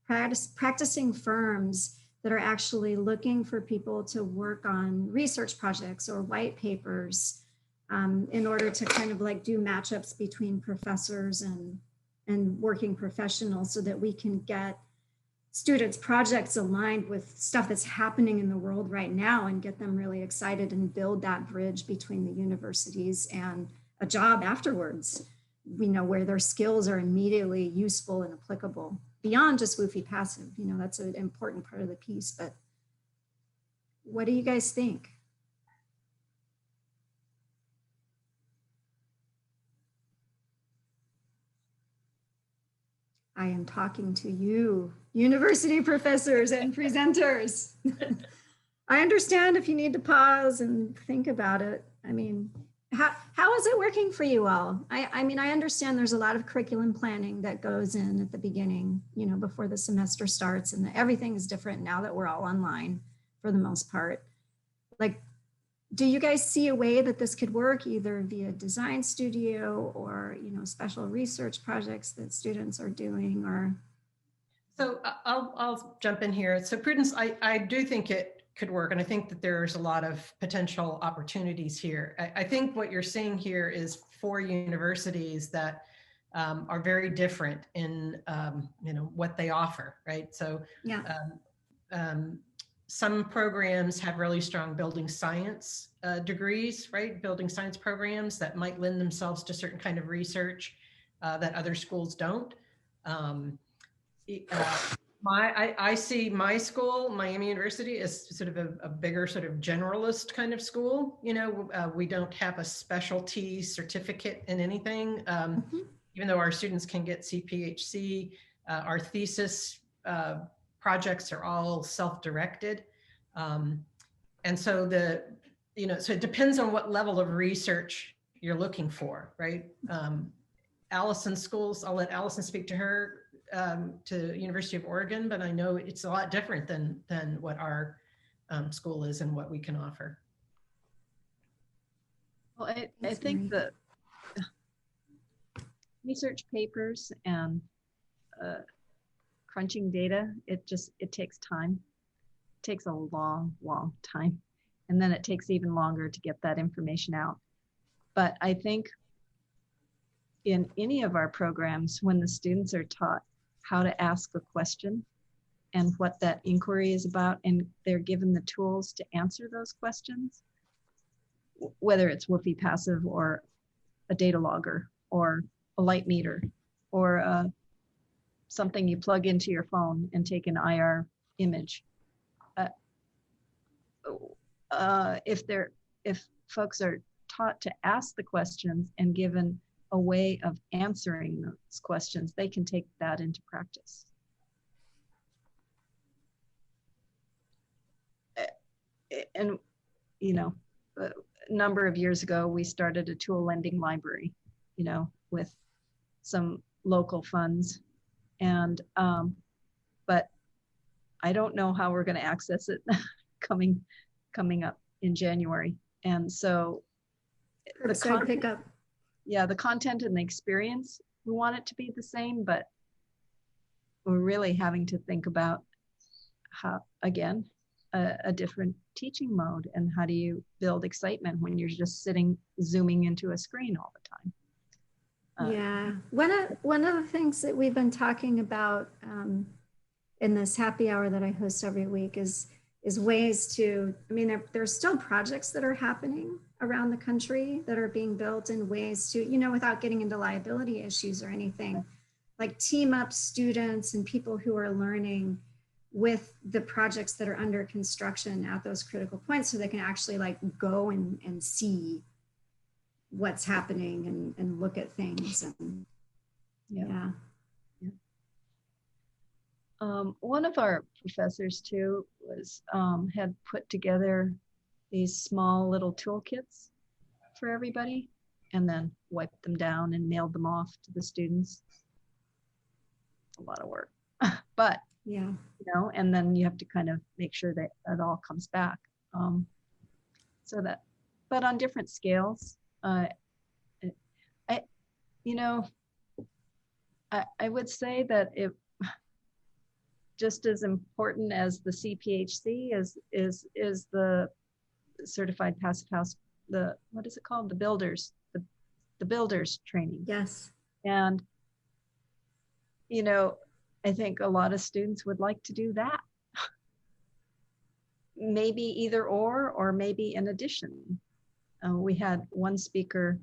practicing firms that are actually looking for people to work on research projects or white papers, in order to kind of do matchups between professors and working professionals, so that we can get students' projects aligned with stuff that's happening in the world right now and get them really excited and build that bridge between the universities and a job afterwards. where their skills are immediately useful and applicable beyond just WUFI passive. That's an important part of the piece. But what do you guys think? I am talking to you, university professors and presenters. I understand if you need to pause and think about it. I mean, how is it working for you all? I mean, I understand there's a lot of curriculum planning that goes in at the beginning, before the semester starts, and everything is different now that we're all online for the most part. Like, do you guys see a way that this could work either via design studio or, special research projects that students are doing? Or So I'll jump in here. So Prudence, I do think it could work. And I think that there's a lot of potential opportunities here. I think what you're seeing here is 4 universities that are very different in, what they offer, right? So yeah. Some programs have really strong building science degrees, right? Building science programs that might lend themselves to certain kind of research that other schools don't. I see my school, Miami University, as sort of a bigger sort of generalist kind of school. We don't have a specialty certificate in anything. Even though our students can get CPHC, our thesis projects are all self-directed. And so so it depends on what level of research you're looking for, right? Allison's schools, I'll let Allison speak to her, to University of Oregon, but I know it's a lot different than what our school is and what we can offer. Well, I think the research papers and crunching data, it takes time. It takes a long, long time. And then it takes even longer to get that information out. But I think in any of our programs, when the students are taught how to ask a question and what that inquiry is about, and they're given the tools to answer those questions, whether it's WUFI passive or a data logger or a light meter or something you plug into your phone and take an IR image. If folks are taught to ask the questions and given a way of answering those questions, they can take that into practice. And, a number of years ago, we started a tool lending library, with some local funds. And, but I don't know how we're going to access it coming up in January. And so the content and the experience, we want it to be the same, but we're really having to think about how, again, a different teaching mode, and how do you build excitement when you're just zooming into a screen all the time. Yeah, one of the things that we've been talking about in this happy hour that I host every week is ways to, there's still projects that are happening around the country that are being built in ways to, without getting into liability issues or anything, like team up students and people who are learning with the projects that are under construction at those critical points, so they can actually go and see what's happening and look at things. And yeah. One of our professors too had put together these small little toolkits for everybody, and then wiped them down and mailed them off to the students. It's a lot of work, but yeah, and then you have to kind of make sure that it all comes back. But on different scales, I would say that it just as important as the CPHC is the certified passive house, what is it called? The builders training. Yes. And, I think a lot of students would like to do that. Maybe either or maybe in addition. We had one speaker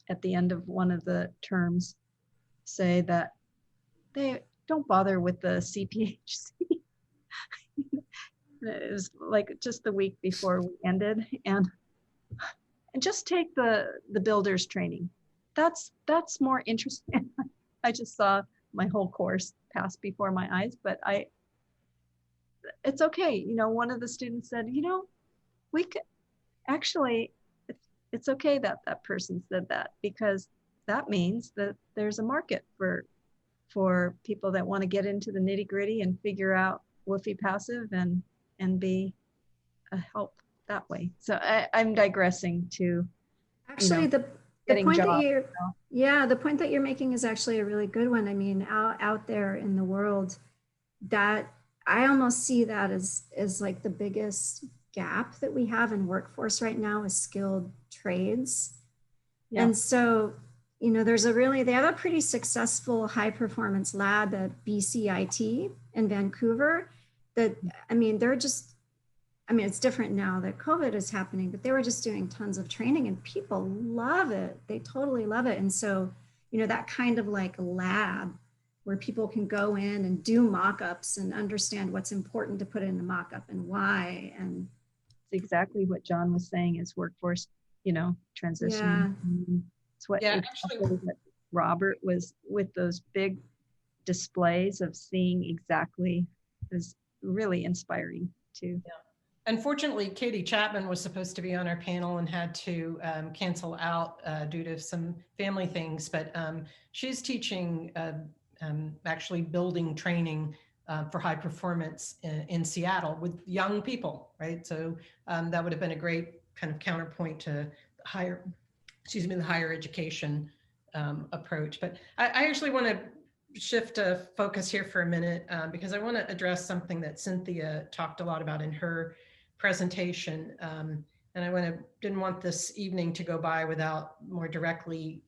at the end of one of the terms say that they don't bother with the CPHC. It was like just the week before we ended, and just take the builder's training. That's more interesting. I just saw my whole course pass before my eyes, but it's okay. You know, one of the students said, you know, we could actually, it's okay that that person said that, because that means that there's a market for people that want to get into the nitty gritty and figure out woofy passive and be a help that way. So I'm digressing to, actually, you know, the point jobs, that you're, you know. yeah, the point that you're making is actually a really good one. I mean, out there in the world, that I almost see that as like the biggest gap that we have in workforce right now is skilled trades. Yeah. And so, you know, they have a pretty successful high performance lab at BCIT in Vancouver that, I mean, it's different now that COVID is happening, but they were just doing tons of training and people love it. They totally love it. And so, you know, that kind of like lab where people can go in and do mock-ups and understand what's important to put in the mock-up and why. And it's exactly what John was saying is workforce, you know, transition. Yeah. It's what, Yeah, exactly what Robert was with those big displays of seeing exactly is really inspiring too. Yeah. Unfortunately, Katie Chapman was supposed to be on our panel and had to cancel out due to some family things, but she's teaching actually building training for high performance in Seattle with young people, right? So that would have been a great kind of counterpoint to the higher education approach. But I actually want to shift focus here for a minute because I want to address something that Cynthia talked a lot about in her presentation. And I didn't want this evening to go by without more directly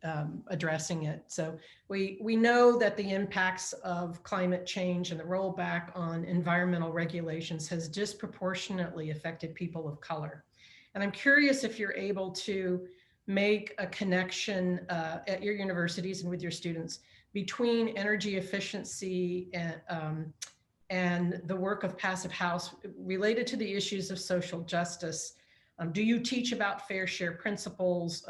addressing it. So we know that the impacts of climate change and the rollback on environmental regulations has disproportionately affected people of color. And I'm curious if you're able to make a connection at your universities and with your students between energy efficiency and the work of Passive House related to the issues of social justice. Do you teach about fair share principles,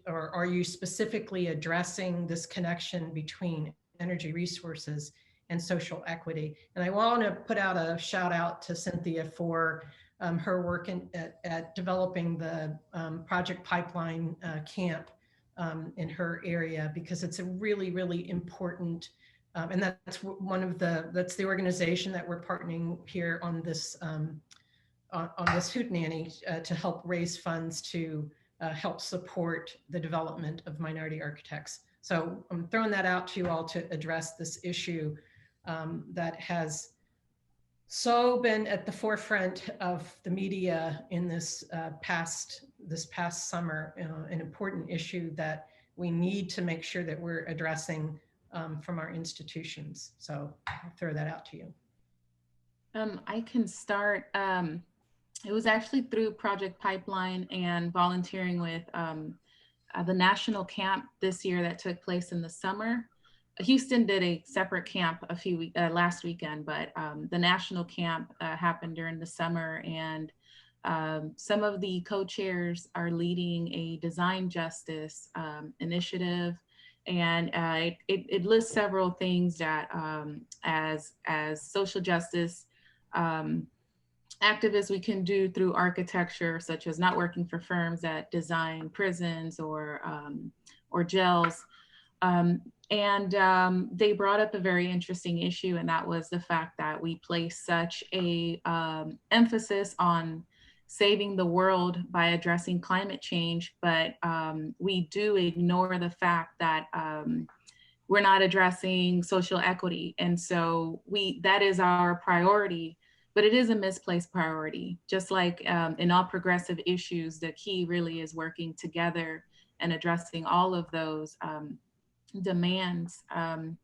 or are you specifically addressing this connection between energy resources and social equity? And I want to put out a shout out to Cynthia for her work at developing the Project Pipeline camp in her area, because it's a really, really important, and that's that's the organization that we're partnering here on this Hootenanny to help raise funds to help support the development of minority architects. So I'm throwing that out to you all to address this issue that has so been at the forefront of the media in this past summer, an important issue that we need to make sure that we're addressing from our institutions. So I'll throw that out to you. I can start. It was actually through Project Pipeline and volunteering with the national camp this year that took place in the summer. Houston did a separate camp last weekend, but the national camp happened during the summer, and some of the co-chairs are leading a design justice initiative, and it lists several things that as social justice activists we can do through architecture, such as not working for firms that design prisons or jails. They brought up a very interesting issue, and that was the fact that we place such a emphasis on saving the world by addressing climate change, but we do ignore the fact that we're not addressing social equity. And so that is our priority, but it is a misplaced priority. Just like in all progressive issues, the key really is working together and addressing all of those demands. And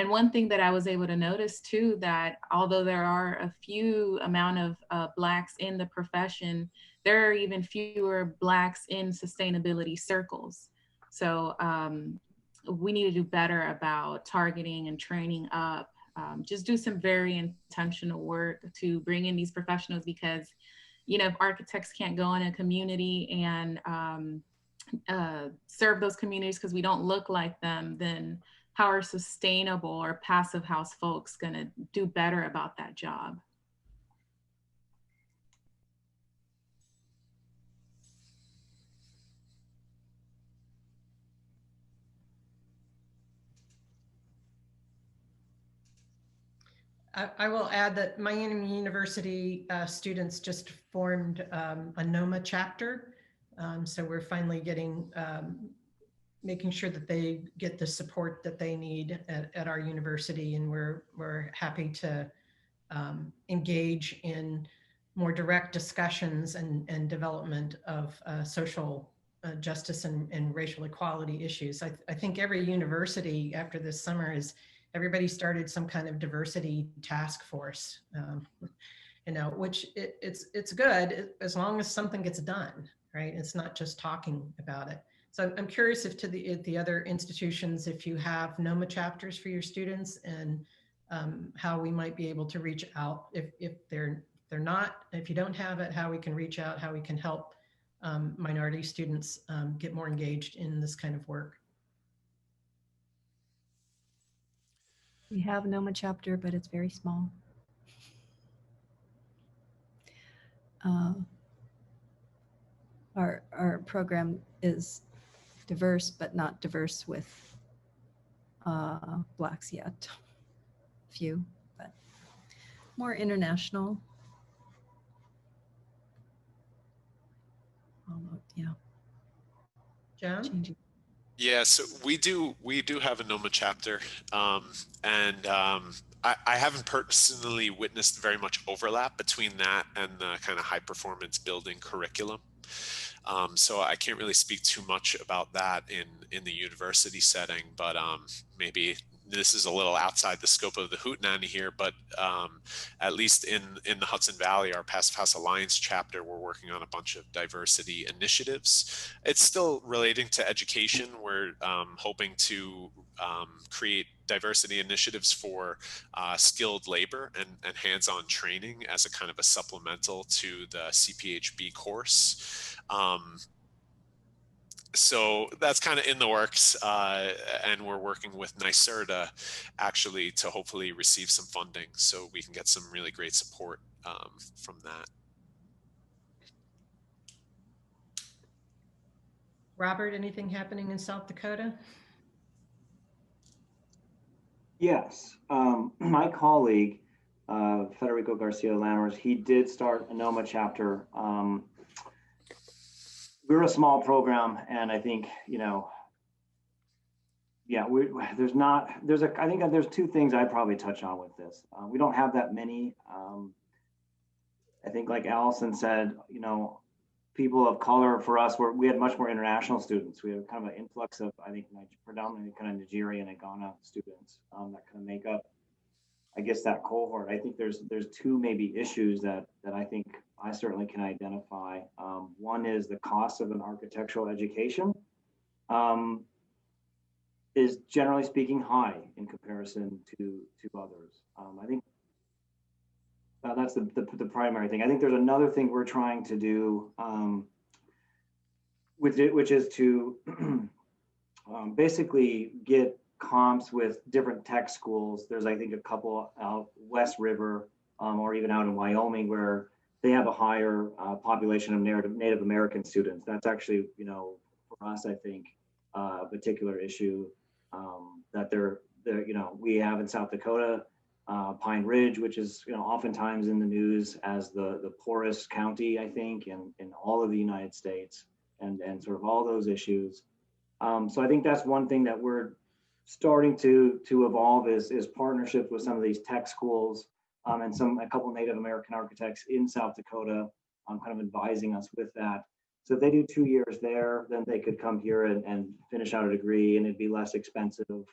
one thing that I was able to notice too, that although there are a few amount of Blacks in the profession, there are even fewer Blacks in sustainability circles. So we need to do better about targeting and training up, just do some very intentional work to bring in these professionals, because, you know, if architects can't go in a community and serve those communities because we don't look like them, then how are sustainable or passive house folks going to do better about that job? I will add that Miami University students just formed a NOMA chapter. So we're finally getting, making sure that they get the support that they need at our university. And we're happy to engage in more direct discussions and development of social justice and racial equality issues. I think every university after this summer everybody started some kind of diversity task force, you know, which it's good as long as something gets done, right? It's not just talking about it. So I'm curious if the other institutions, if you have NOMA chapters for your students, and how we might be able to reach out if they're not, if you don't have it, how we can reach out, how we can help minority students get more engaged in this kind of work. We have a NOMA chapter, but it's very small. Our program is diverse, but not diverse with Blacks yet. Few, but more international. Yeah. John? Changing. Yeah, so we do have a NOMA chapter, and I haven't personally witnessed very much overlap between that and the kind of high performance building curriculum. So I can't really speak too much about that in the university setting, but maybe this is a little outside the scope of the Hootenanny here, but at least in the Hudson Valley, our Passive House Alliance chapter, we're working on a bunch of diversity initiatives. It's still relating to education. We're hoping to create diversity initiatives for skilled labor and hands-on training as a kind of a supplemental to the CPHB course. So that's kind of in the works, and we're working with NYSERDA actually to hopefully receive some funding so we can get some really great support from that. Robert, anything happening in South Dakota? Yes, my colleague, Federico Garcia Lammers, he did start a NOMA chapter. We're a small program, and I think, you know, yeah, I think there's two things I'd probably touch on with this. We don't have that many. I think, like Allison said, you know, people of color for us, we had much more international students. We had kind of an influx of, I think, predominantly kind of Nigerian and Ghana students that kind of make up, I guess, that cohort. I think there's two maybe issues that I think I certainly can identify. One is the cost of an architectural education is, generally speaking, high in comparison to others. I think that's the primary thing. I think there's another thing we're trying to do, which is to basically get comps with different tech schools. There's, I think, a couple out West River or even out in Wyoming where they have a higher population of Native American students. That's actually, you know, for us, I think, a particular issue that you know, we have in South Dakota, Pine Ridge, which is, you know, oftentimes in the news as the poorest county, I think, in all of the United States, and sort of all those issues. So I think that's one thing that we're starting to evolve is partnerships with some of these tech schools and a couple Native American architects in South Dakota, kind of advising us with that. So if they do 2 years there, then they could come here and finish out a degree, and it'd be less expensive and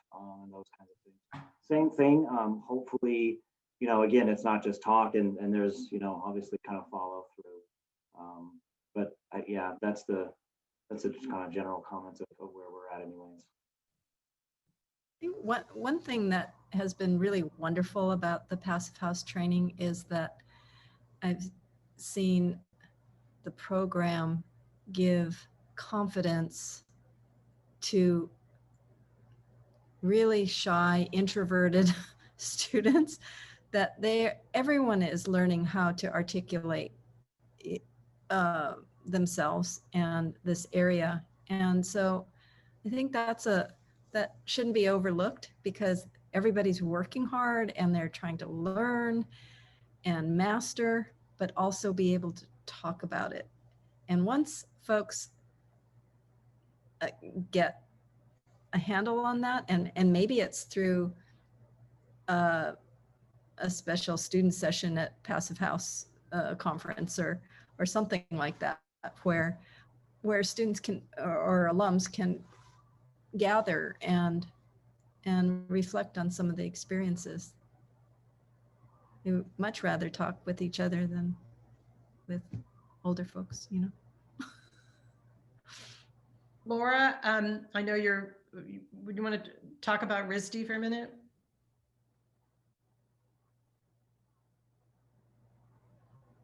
those kinds of things. Same thing, hopefully, you know, again, it's not just talk, and there's, you know, obviously kind of follow through. But yeah, that's just kind of general comments of where we're that anyways. I think one thing that has been really wonderful about the Passive House training is that I've seen the program give confidence to really shy, introverted students, that everyone is learning how to articulate themselves and this area. And so I think that shouldn't be overlooked, because everybody's working hard and they're trying to learn and master, but also be able to talk about it. And once folks get a handle on that, and maybe it's through a special student session at Passive House conference or something like that, where students can or alums can gather and reflect on some of the experiences. We would much rather talk with each other than with older folks, you know. Laura, I know would you want to talk about RISD for a minute?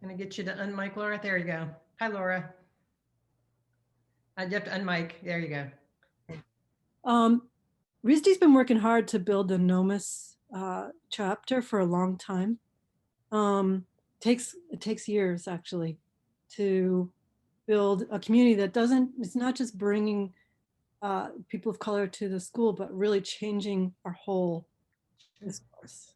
I'm gonna get you to unmic, Laura. There you go. Hi, Laura. You have to unmic. There you go. RISD's been working hard to build a NOMUS chapter for a long time. It takes years actually to build a community that it's not just bringing people of color to the school, but really changing our whole discourse.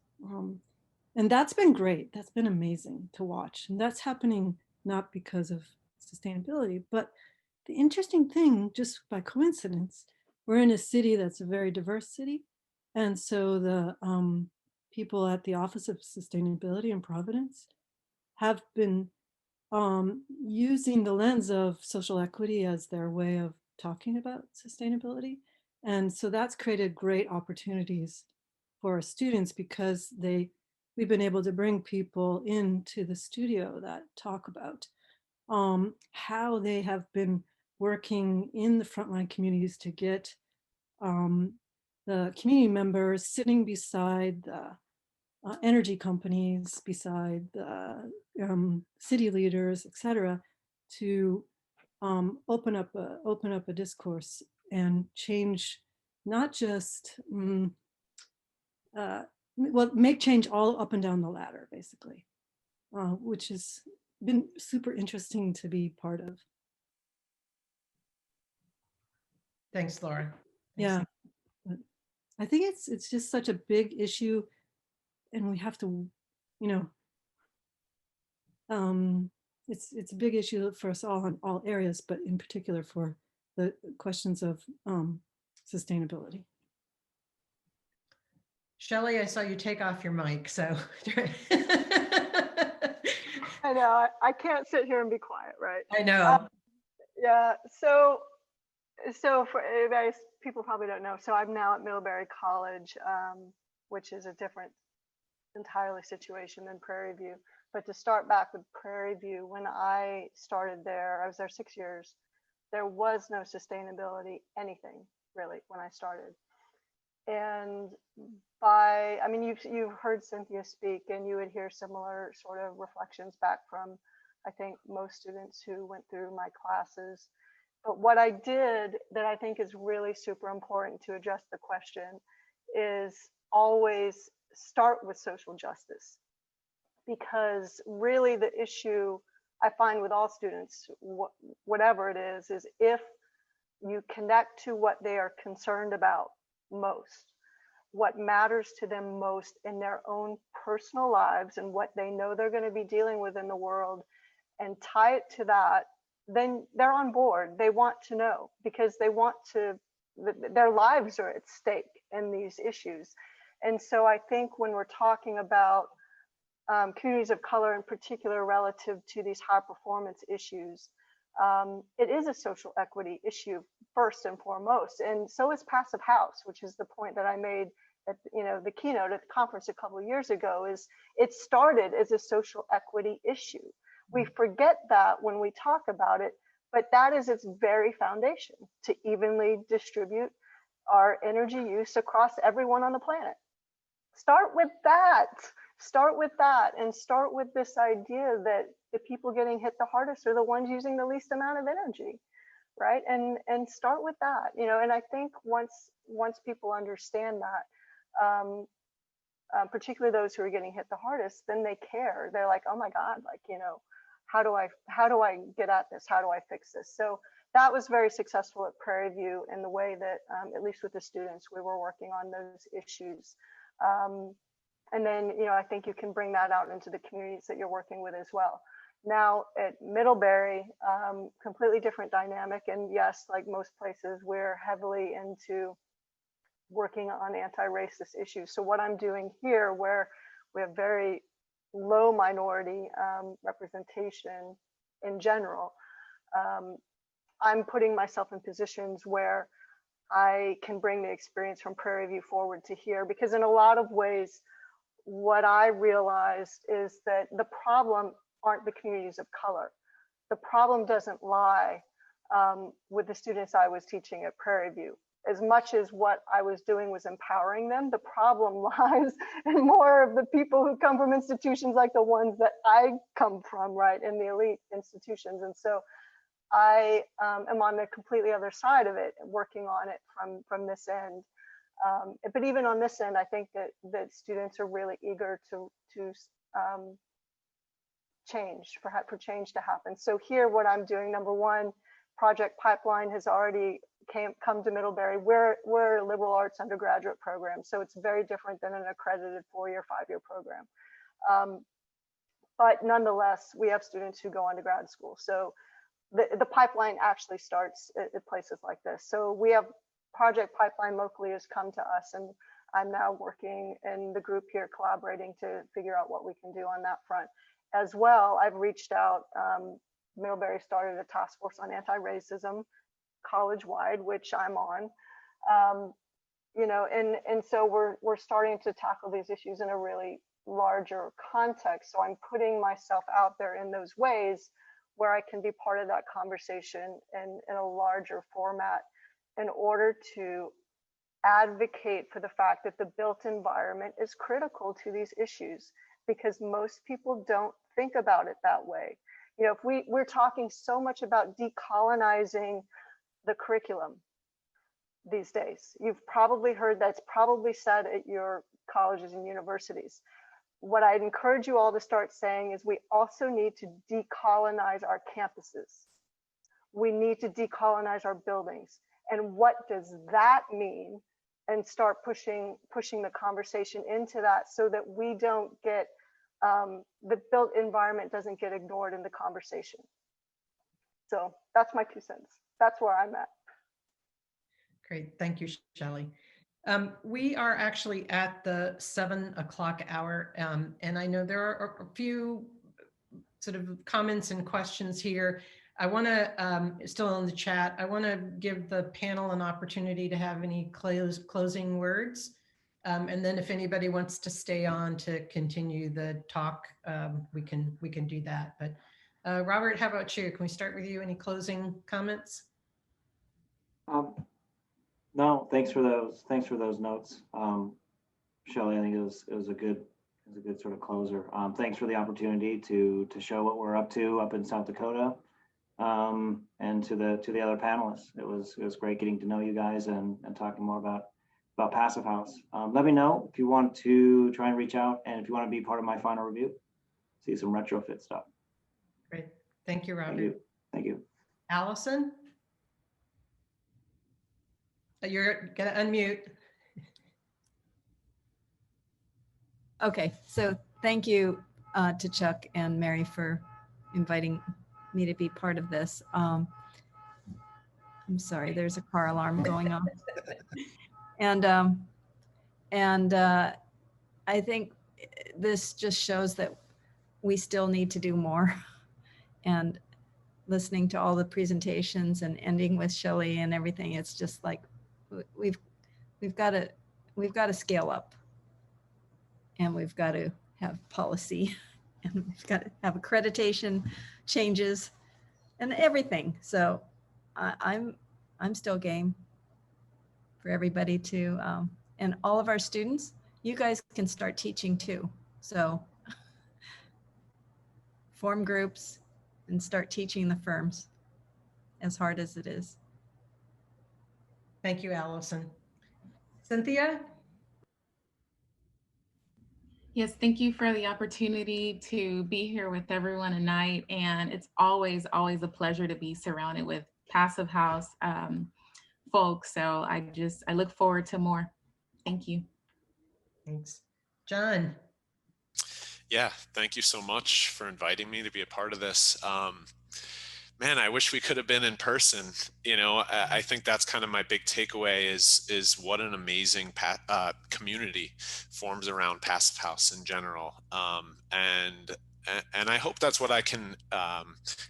And that's been great. That's been amazing to watch. And that's happening not because of sustainability, but the interesting thing, just by coincidence, we're in a city that's a very diverse city. And so the people at the Office of Sustainability in Providence have been using the lens of social equity as their way of talking about sustainability. And so that's created great opportunities for our students, because we've been able to bring people into the studio that talk about how they have been working in the frontline communities to get the community members sitting beside the energy companies, beside the city leaders, etc., to open up a discourse and change, not just make change all up and down the ladder, basically, which has been super interesting to be part of. Thanks, Laura. Yeah, I think it's just such a big issue, and we have to, it's a big issue for us all in all areas, but in particular for the questions of sustainability. Shelley, I saw you take off your mic, so. I know, I can't sit here and be quiet, right? I know. Yeah, so for everybody, people probably don't know, so I'm now at Middlebury College, which is a different entirely situation than Prairie View. But to start back with Prairie View, when I started there, I was there 6 years, there was no sustainability, anything really, when I started. And you've heard Cynthia speak, and you would hear similar sort of reflections back from, I think, most students who went through my classes. But what I did that I think is really super important to address the question is always start with social justice. Because really the issue I find with all students, whatever it is if you connect to what they are concerned about most, what matters to them most in their own personal lives and what they know they're going to be dealing with in the world, and tie it to that, then they're on board. They want to know, because they want to, their lives are at stake in these issues. And so I think when we're talking about communities of color in particular relative to these high performance issues, it is a social equity issue first and foremost. And so is Passive House, which is the point that I made at the keynote at the conference a couple of years ago, is it started as a social equity issue. We forget that when we talk about it, But that is its very foundation, to evenly distribute our energy use across everyone on the planet. Start with that. Start with that, and start with this idea that the people getting hit the hardest are the ones using the least amount of energy, right? And start with that, you know. And I think once people understand that, particularly those who are getting hit the hardest, then they care. They're like, oh my God, like, you know, how do I get at this? How do I fix this? So that was very successful at Prairie View in the way that, at least with the students, we were working on those issues. And then, you know, I think you can bring that out into the communities that you're working with as well. Now at Middlebury, completely different dynamic. And yes, like most places, we're heavily into working on anti-racist issues. So what I'm doing here, where we have very low minority representation in general, I'm putting myself in positions where I can bring the experience from Prairie View forward to here, because in a lot of ways, what I realized is that the problem aren't the communities of color. The problem doesn't lie with the students I was teaching at Prairie View. As much as what I was doing was empowering them, the problem lies in more of the people who come from institutions like the ones that I come from, right, in the elite institutions. And so I am on the completely other side of it, working on it from this end. But even on this end, I think that students are really eager to change, for change to happen. So here, what I'm doing, number one, Project Pipeline has already come to Middlebury. We're a liberal arts undergraduate program, so it's very different than an accredited 4-year, 5-year program. But nonetheless, we have students who go on to grad school. So the pipeline actually starts at places like this. So we have Project Pipeline locally has come to us, and I'm now working in the group here collaborating to figure out what we can do on that front. As well, I've reached out, Middlebury started a task force on anti-racism college-wide, which I'm on, you know, and so we're starting to tackle these issues in a really larger context. So I'm putting myself out there in those ways where I can be part of that conversation in a larger format, in order to advocate for the fact that the built environment is critical to these issues, because most people don't think about it that way. You know, if we're talking so much about decolonizing the curriculum these days, you've probably heard that's probably said at your colleges and universities. What I'd encourage you all to start saying is we also need to decolonize our campuses. We need to decolonize our buildings. And what does that mean? And start pushing the conversation into that, so that we don't get, the built environment doesn't get ignored in the conversation. So that's my 2 cents. That's where I'm at. Great, thank you, Shelley. We are actually at the 7 o'clock hour, and I know there are a few sort of comments and questions here. I want to, still in the chat, I want to give the panel an opportunity to have any closing words. And then if anybody wants to stay on to continue the talk, we can do that. But Robert, how about you? Can we start with you? Any closing comments? No, thanks for those notes. Shelley, I think it was a good sort of closer. Thanks for the opportunity to show what we're up to up in South Dakota. And to the other panelists, it was great getting to know you guys and talking more about Passive House. Let me know if you want to try and reach out, and if you want to be part of my final review, see some retrofit stuff. Great, thank you, Robert. Thank you. Thank you. Allison, you're gonna unmute. Okay, so thank you to Chuck and Mary for inviting me to be part of this. I'm sorry, there's a car alarm going on. And I think this just shows that we still need to do more. And listening to all the presentations and ending with Shelley and everything, it's just like we've got to scale up, and we've got to have policy, and we've got to have accreditation changes and everything. So I'm still game for everybody to, and all of our students, you guys can start teaching too. So form groups and start teaching the firms, as hard as it is. Thank you, Allison. Cynthia? Yes, thank you for the opportunity to be here with everyone tonight. And it's always a pleasure to be surrounded with Passive House folks. So I look forward to more. Thank you. Thanks. John? Yeah, thank you so much for inviting me to be a part of this. Man, I wish we could have been in person. You know, I think that's kind of my big takeaway is what an amazing community forms around Passive House in general. And I hope that's what I can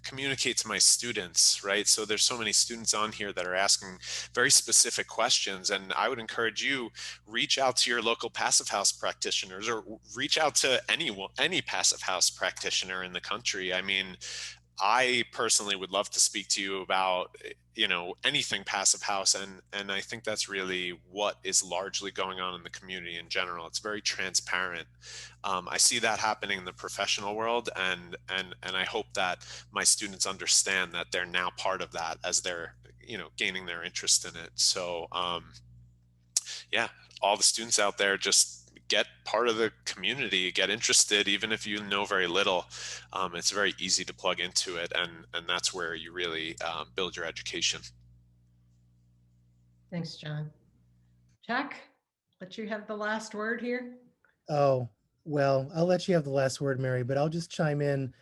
communicate to my students, right? So there's so many students on here that are asking very specific questions, and I would encourage you, reach out to your local Passive House practitioners, or reach out to any Passive House practitioner in the country. I mean, I personally would love to speak to you about, you know, anything Passive House, and I think that's really what is largely going on in the community in general. It's very transparent. I see that happening in the professional world, and I hope that my students understand that they're now part of that as they're, you know, gaining their interest in it. So yeah, all the students out there, just get part of the community, get interested, even if you know very little. It's very easy to plug into it, and that's where you really build your education. Thanks, John. Chuck, let you have the last word here. Oh, well, I'll let you have the last word, Mary, but I'll just chime in.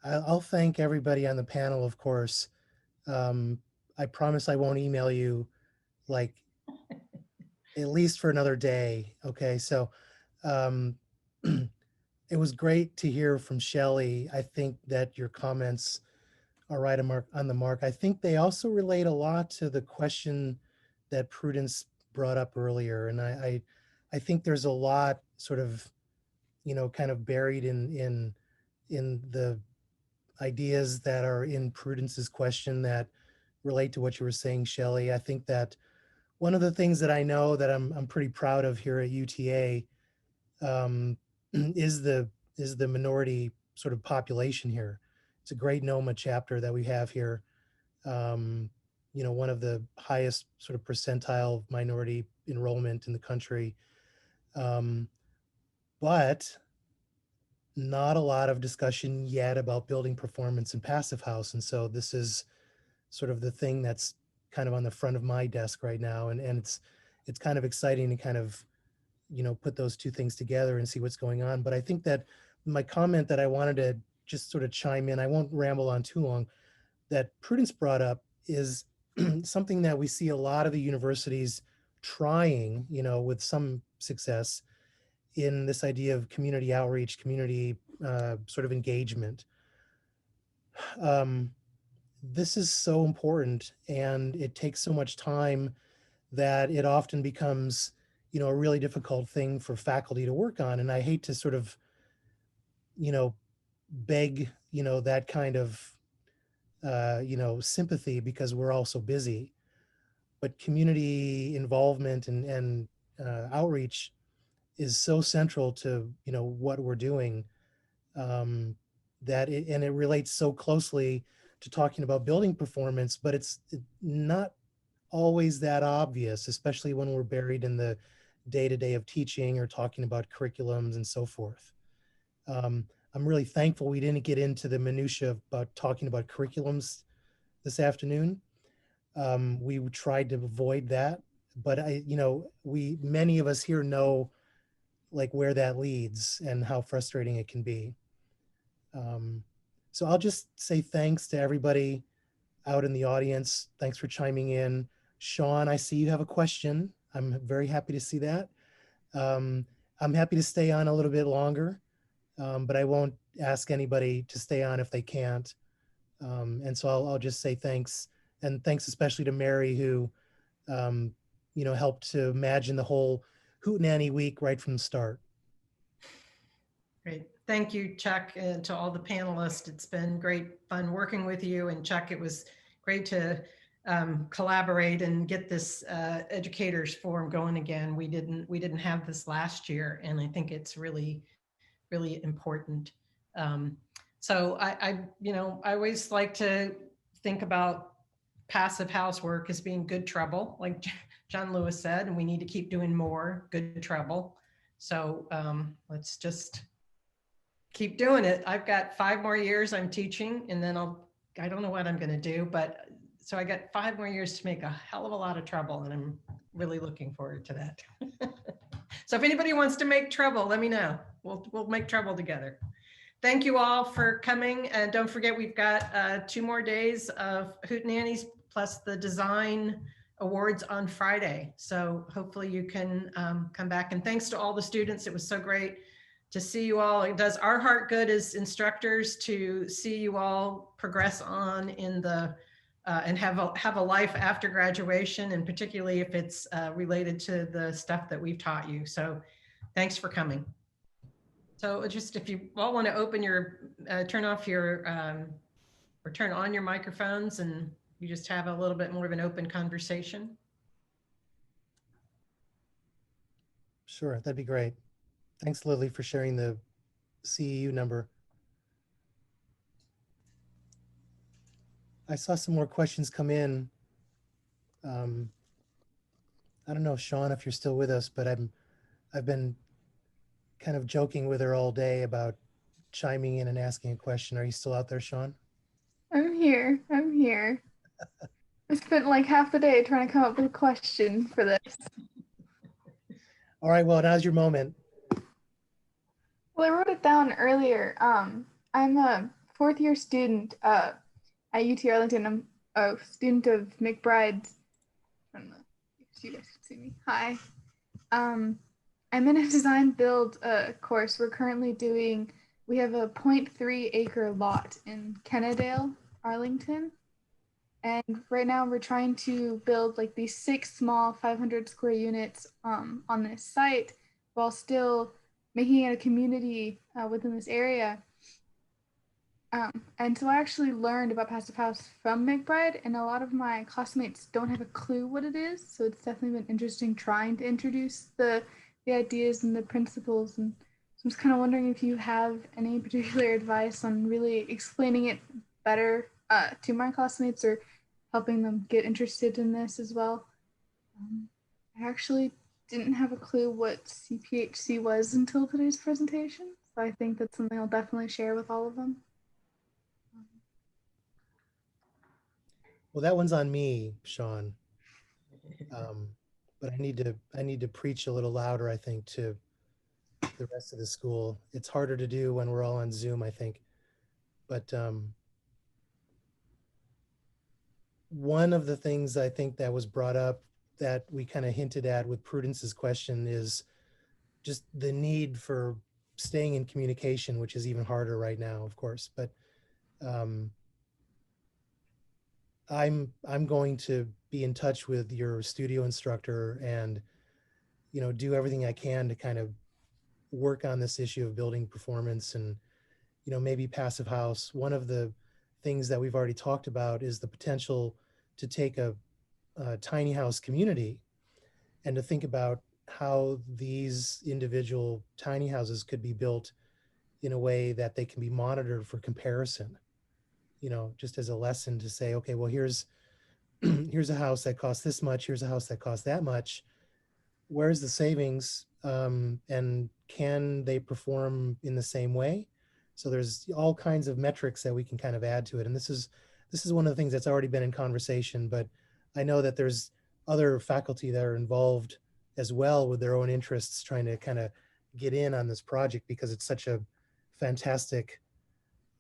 I'll thank everybody on the panel, of course. I promise I won't email you, like, at least for another day. Okay, so it was great to hear from Shelley. I think that your comments are right on the mark. I think they also relate a lot to the question that Prudence brought up earlier. And I think there's a lot sort of, you know, kind of buried in the ideas that are in Prudence's question that relate to what you were saying, Shelley. I think that one of the things that I know that I'm pretty proud of here at UTA is the minority sort of population here. It's a great NOMA chapter that we have here. You know, one of the highest sort of percentile minority enrollment in the country. But not a lot of discussion yet about building performance in Passive House. And so this is sort of the thing that's kind of on the front of my desk right now. And it's kind of exciting to kind of, you know, put those two things together and see what's going on. But I think that my comment that I wanted to just sort of chime in, I won't ramble on too long, that Prudence brought up is something that we see a lot of the universities trying, you know, with some success, in this idea of community outreach, community sort of engagement. This is so important, and it takes so much time that it often becomes, you know, a really difficult thing for faculty to work on. And I hate to sort of, you know, beg, you know, that kind of, you know, sympathy, because we're all so busy. But community involvement and outreach is so central to, you know, what we're doing, that it relates so closely to talking about building performance, but it's not always that obvious, especially when we're buried in the day-to-day of teaching or talking about curriculums and so forth. I'm really thankful we didn't get into the minutia about talking about curriculums this afternoon. We tried to avoid that, but you know, many of us here know like where that leads and how frustrating it can be. So I'll just say thanks to everybody out in the audience. Thanks for chiming in. Sean, I see you have a question. I'm very happy to see that. I'm happy to stay on a little bit longer, but I won't ask anybody to stay on if they can't. And so I'll just say thanks. And thanks especially to Mary, who, you know, helped to imagine the whole Hootenanny week right from the start. Great. Thank you, Chuck, and to all the panelists. It's been great fun working with you. And Chuck, it was great to collaborate and get this educators forum going again. We didn't have this last year, and I think it's really, really important. So I always like to think about passive housework as being good trouble, like John Lewis said, and we need to keep doing more good trouble. So let's just keep doing it. I've got 5 more years I'm teaching, and then I don't know what I'm going to do, but so I got 5 more years to make a hell of a lot of trouble, and I'm really looking forward to that. So if anybody wants to make trouble, let me know. We'll make trouble together. Thank you all for coming, and don't forget we've got 2 more days of Hootenannies plus the design awards on Friday. So hopefully you can come back, and thanks to all the students. It was so great to see you all. It does our heart good as instructors to see you all progress on in the and have a life after graduation, and particularly if it's related to the stuff that we've taught you. So thanks for coming. So just if you all want to open your, turn off your, or turn on your microphones, and you just have a little bit more of an open conversation. Sure, that'd be great. Thanks, Lily, for sharing the CEU number. I saw some more questions come in. I don't know, Sean, if you're still with us, but I've been kind of joking with her all day about chiming in and asking a question. Are you still out there, Sean? I'm here. I'm here. I spent like half the day trying to come up with a question for this. All right, well, now's your moment. Well, I wrote it down earlier. I'm a 4th year student at UT Arlington. I'm a student of McBride's. I don't know if you guys can see me. Hi. I'm in a design build course. We're currently doing, we have a 0.3 acre lot in Kennedale, Arlington. And right now we're trying to build like these 6 small 500 square units on this site while still making it a community within this area. And so I actually learned about Passive House from McBride, and a lot of my classmates don't have a clue what it is. So it's definitely been interesting trying to introduce the ideas and the principles. And so I'm just kind of wondering if you have any particular advice on really explaining it better to my classmates or helping them get interested in this as well. I actually didn't have a clue what CPHC was until today's presentation. So I think that's something I'll definitely share with all of them. Well, that one's on me, Sean. But I need to preach a little louder, I think, to the rest of the school. It's harder to do when we're all on Zoom, I think. But one of the things I think that was brought up that we kind of hinted at with Prudence's question is just the need for staying in communication, which is even harder right now, of course. But I'm going to be in touch with your studio instructor and, you know, do everything I can to kind of work on this issue of building performance and, you know, maybe Passive House. One of the things that we've already talked about is the potential to take a tiny house community and to think about how these individual tiny houses could be built in a way that they can be monitored for comparison. You know, just as a lesson to say, okay, well, here's a house that costs this much. Here's a house that costs that much. Where's the savings? And can they perform in the same way? So there's all kinds of metrics that we can kind of add to it. And this is one of the things that's already been in conversation, but I know that there's other faculty that are involved as well with their own interests trying to kind of get in on this project because it's such a fantastic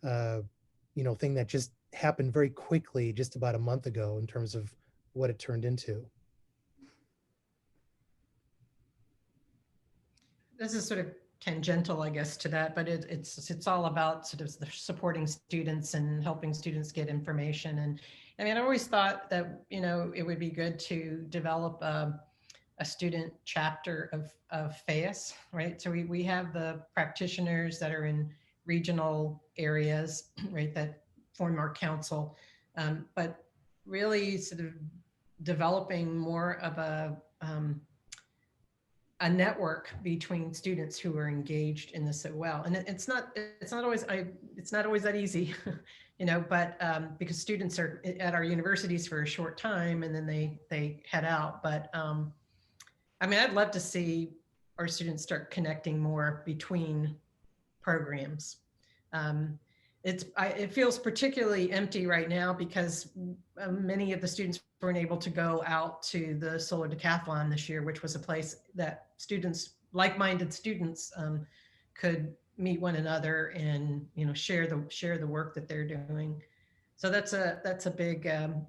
you know, thing that just happened very quickly just about a month ago in terms of what it turned into. This is sort of tangential, I guess, to that, but it's all about sort of supporting students and helping students get information. And I mean, I always thought that, you know, it would be good to develop a student chapter of Phius, right? So we have the practitioners that are in regional areas, right, that form our council, but really sort of developing more of a network between students who are engaged in this so well. And it's not always that easy, you know, but because students are at our universities for a short time and then they head out. But I mean, I'd love to see our students start connecting more between programs. It feels particularly empty right now because many of the students weren't able to go out to the Solar Decathlon this year, which was a place that students, like-minded students, could meet one another and, you know, share the work that they're doing. So that's a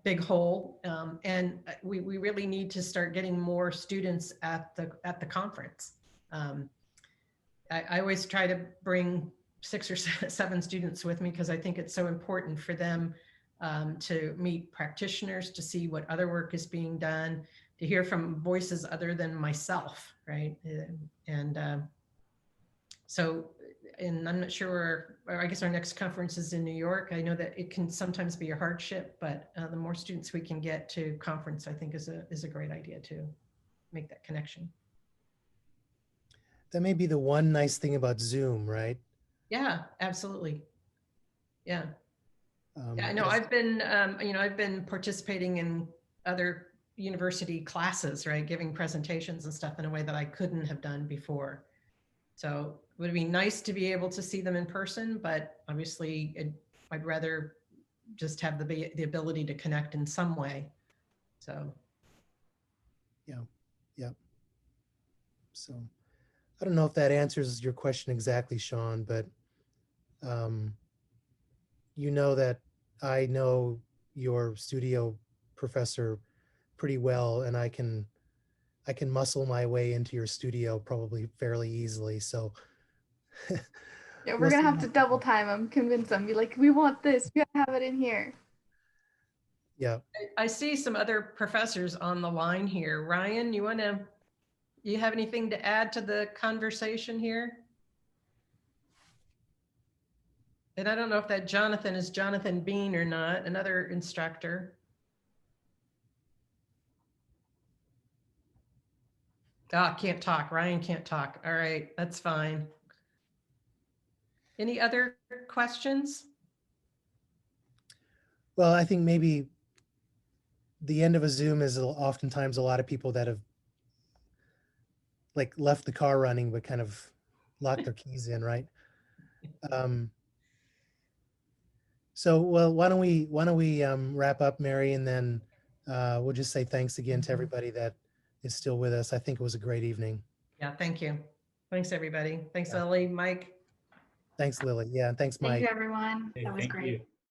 big hole, and we really need to start getting more students at the conference. I always try to bring 6 or 7 students with me because I think it's so important for them to meet practitioners, to see what other work is being done, to hear from voices other than myself, right? And so, and I'm not sure, or I guess our next conference is in New York. I know that it can sometimes be a hardship, but the more students we can get to conference, I think is a great idea to make that connection. That may be the one nice thing about Zoom, right? Yeah, absolutely. Yeah. Yeah, I know. I've been, you know, I've been participating in other university classes, right, giving presentations and stuff in a way that I couldn't have done before. So it would be nice to be able to see them in person, but obviously I'd rather just have the ability to connect in some way. So. Yeah. So I don't know if that answers your question exactly, Sean, but you know that I know your studio professor pretty well, and I can muscle my way into your studio probably fairly easily. So yeah, we're gonna have to double time them, convince them, be like, we want this, we gotta have it in here. Yeah. I see some other professors on the line here. Ryan, you have anything to add to the conversation here? And I don't know if that Jonathan is Jonathan Bean or not, another instructor. Can't talk. Ryan can't talk. All right, that's fine. Any other questions? Well, I think maybe the end of a Zoom is oftentimes a lot of people that have like left the car running, but kind of locked their keys in, right? So, well, why don't we wrap up, Mary, and then we'll just say thanks again to everybody that is still with us. I think it was a great evening. Yeah, thank you. Thanks, everybody. Thanks, Lily, Mike. Thanks, Lily. Yeah, and thanks, Mike. Thank you, everyone. That was great.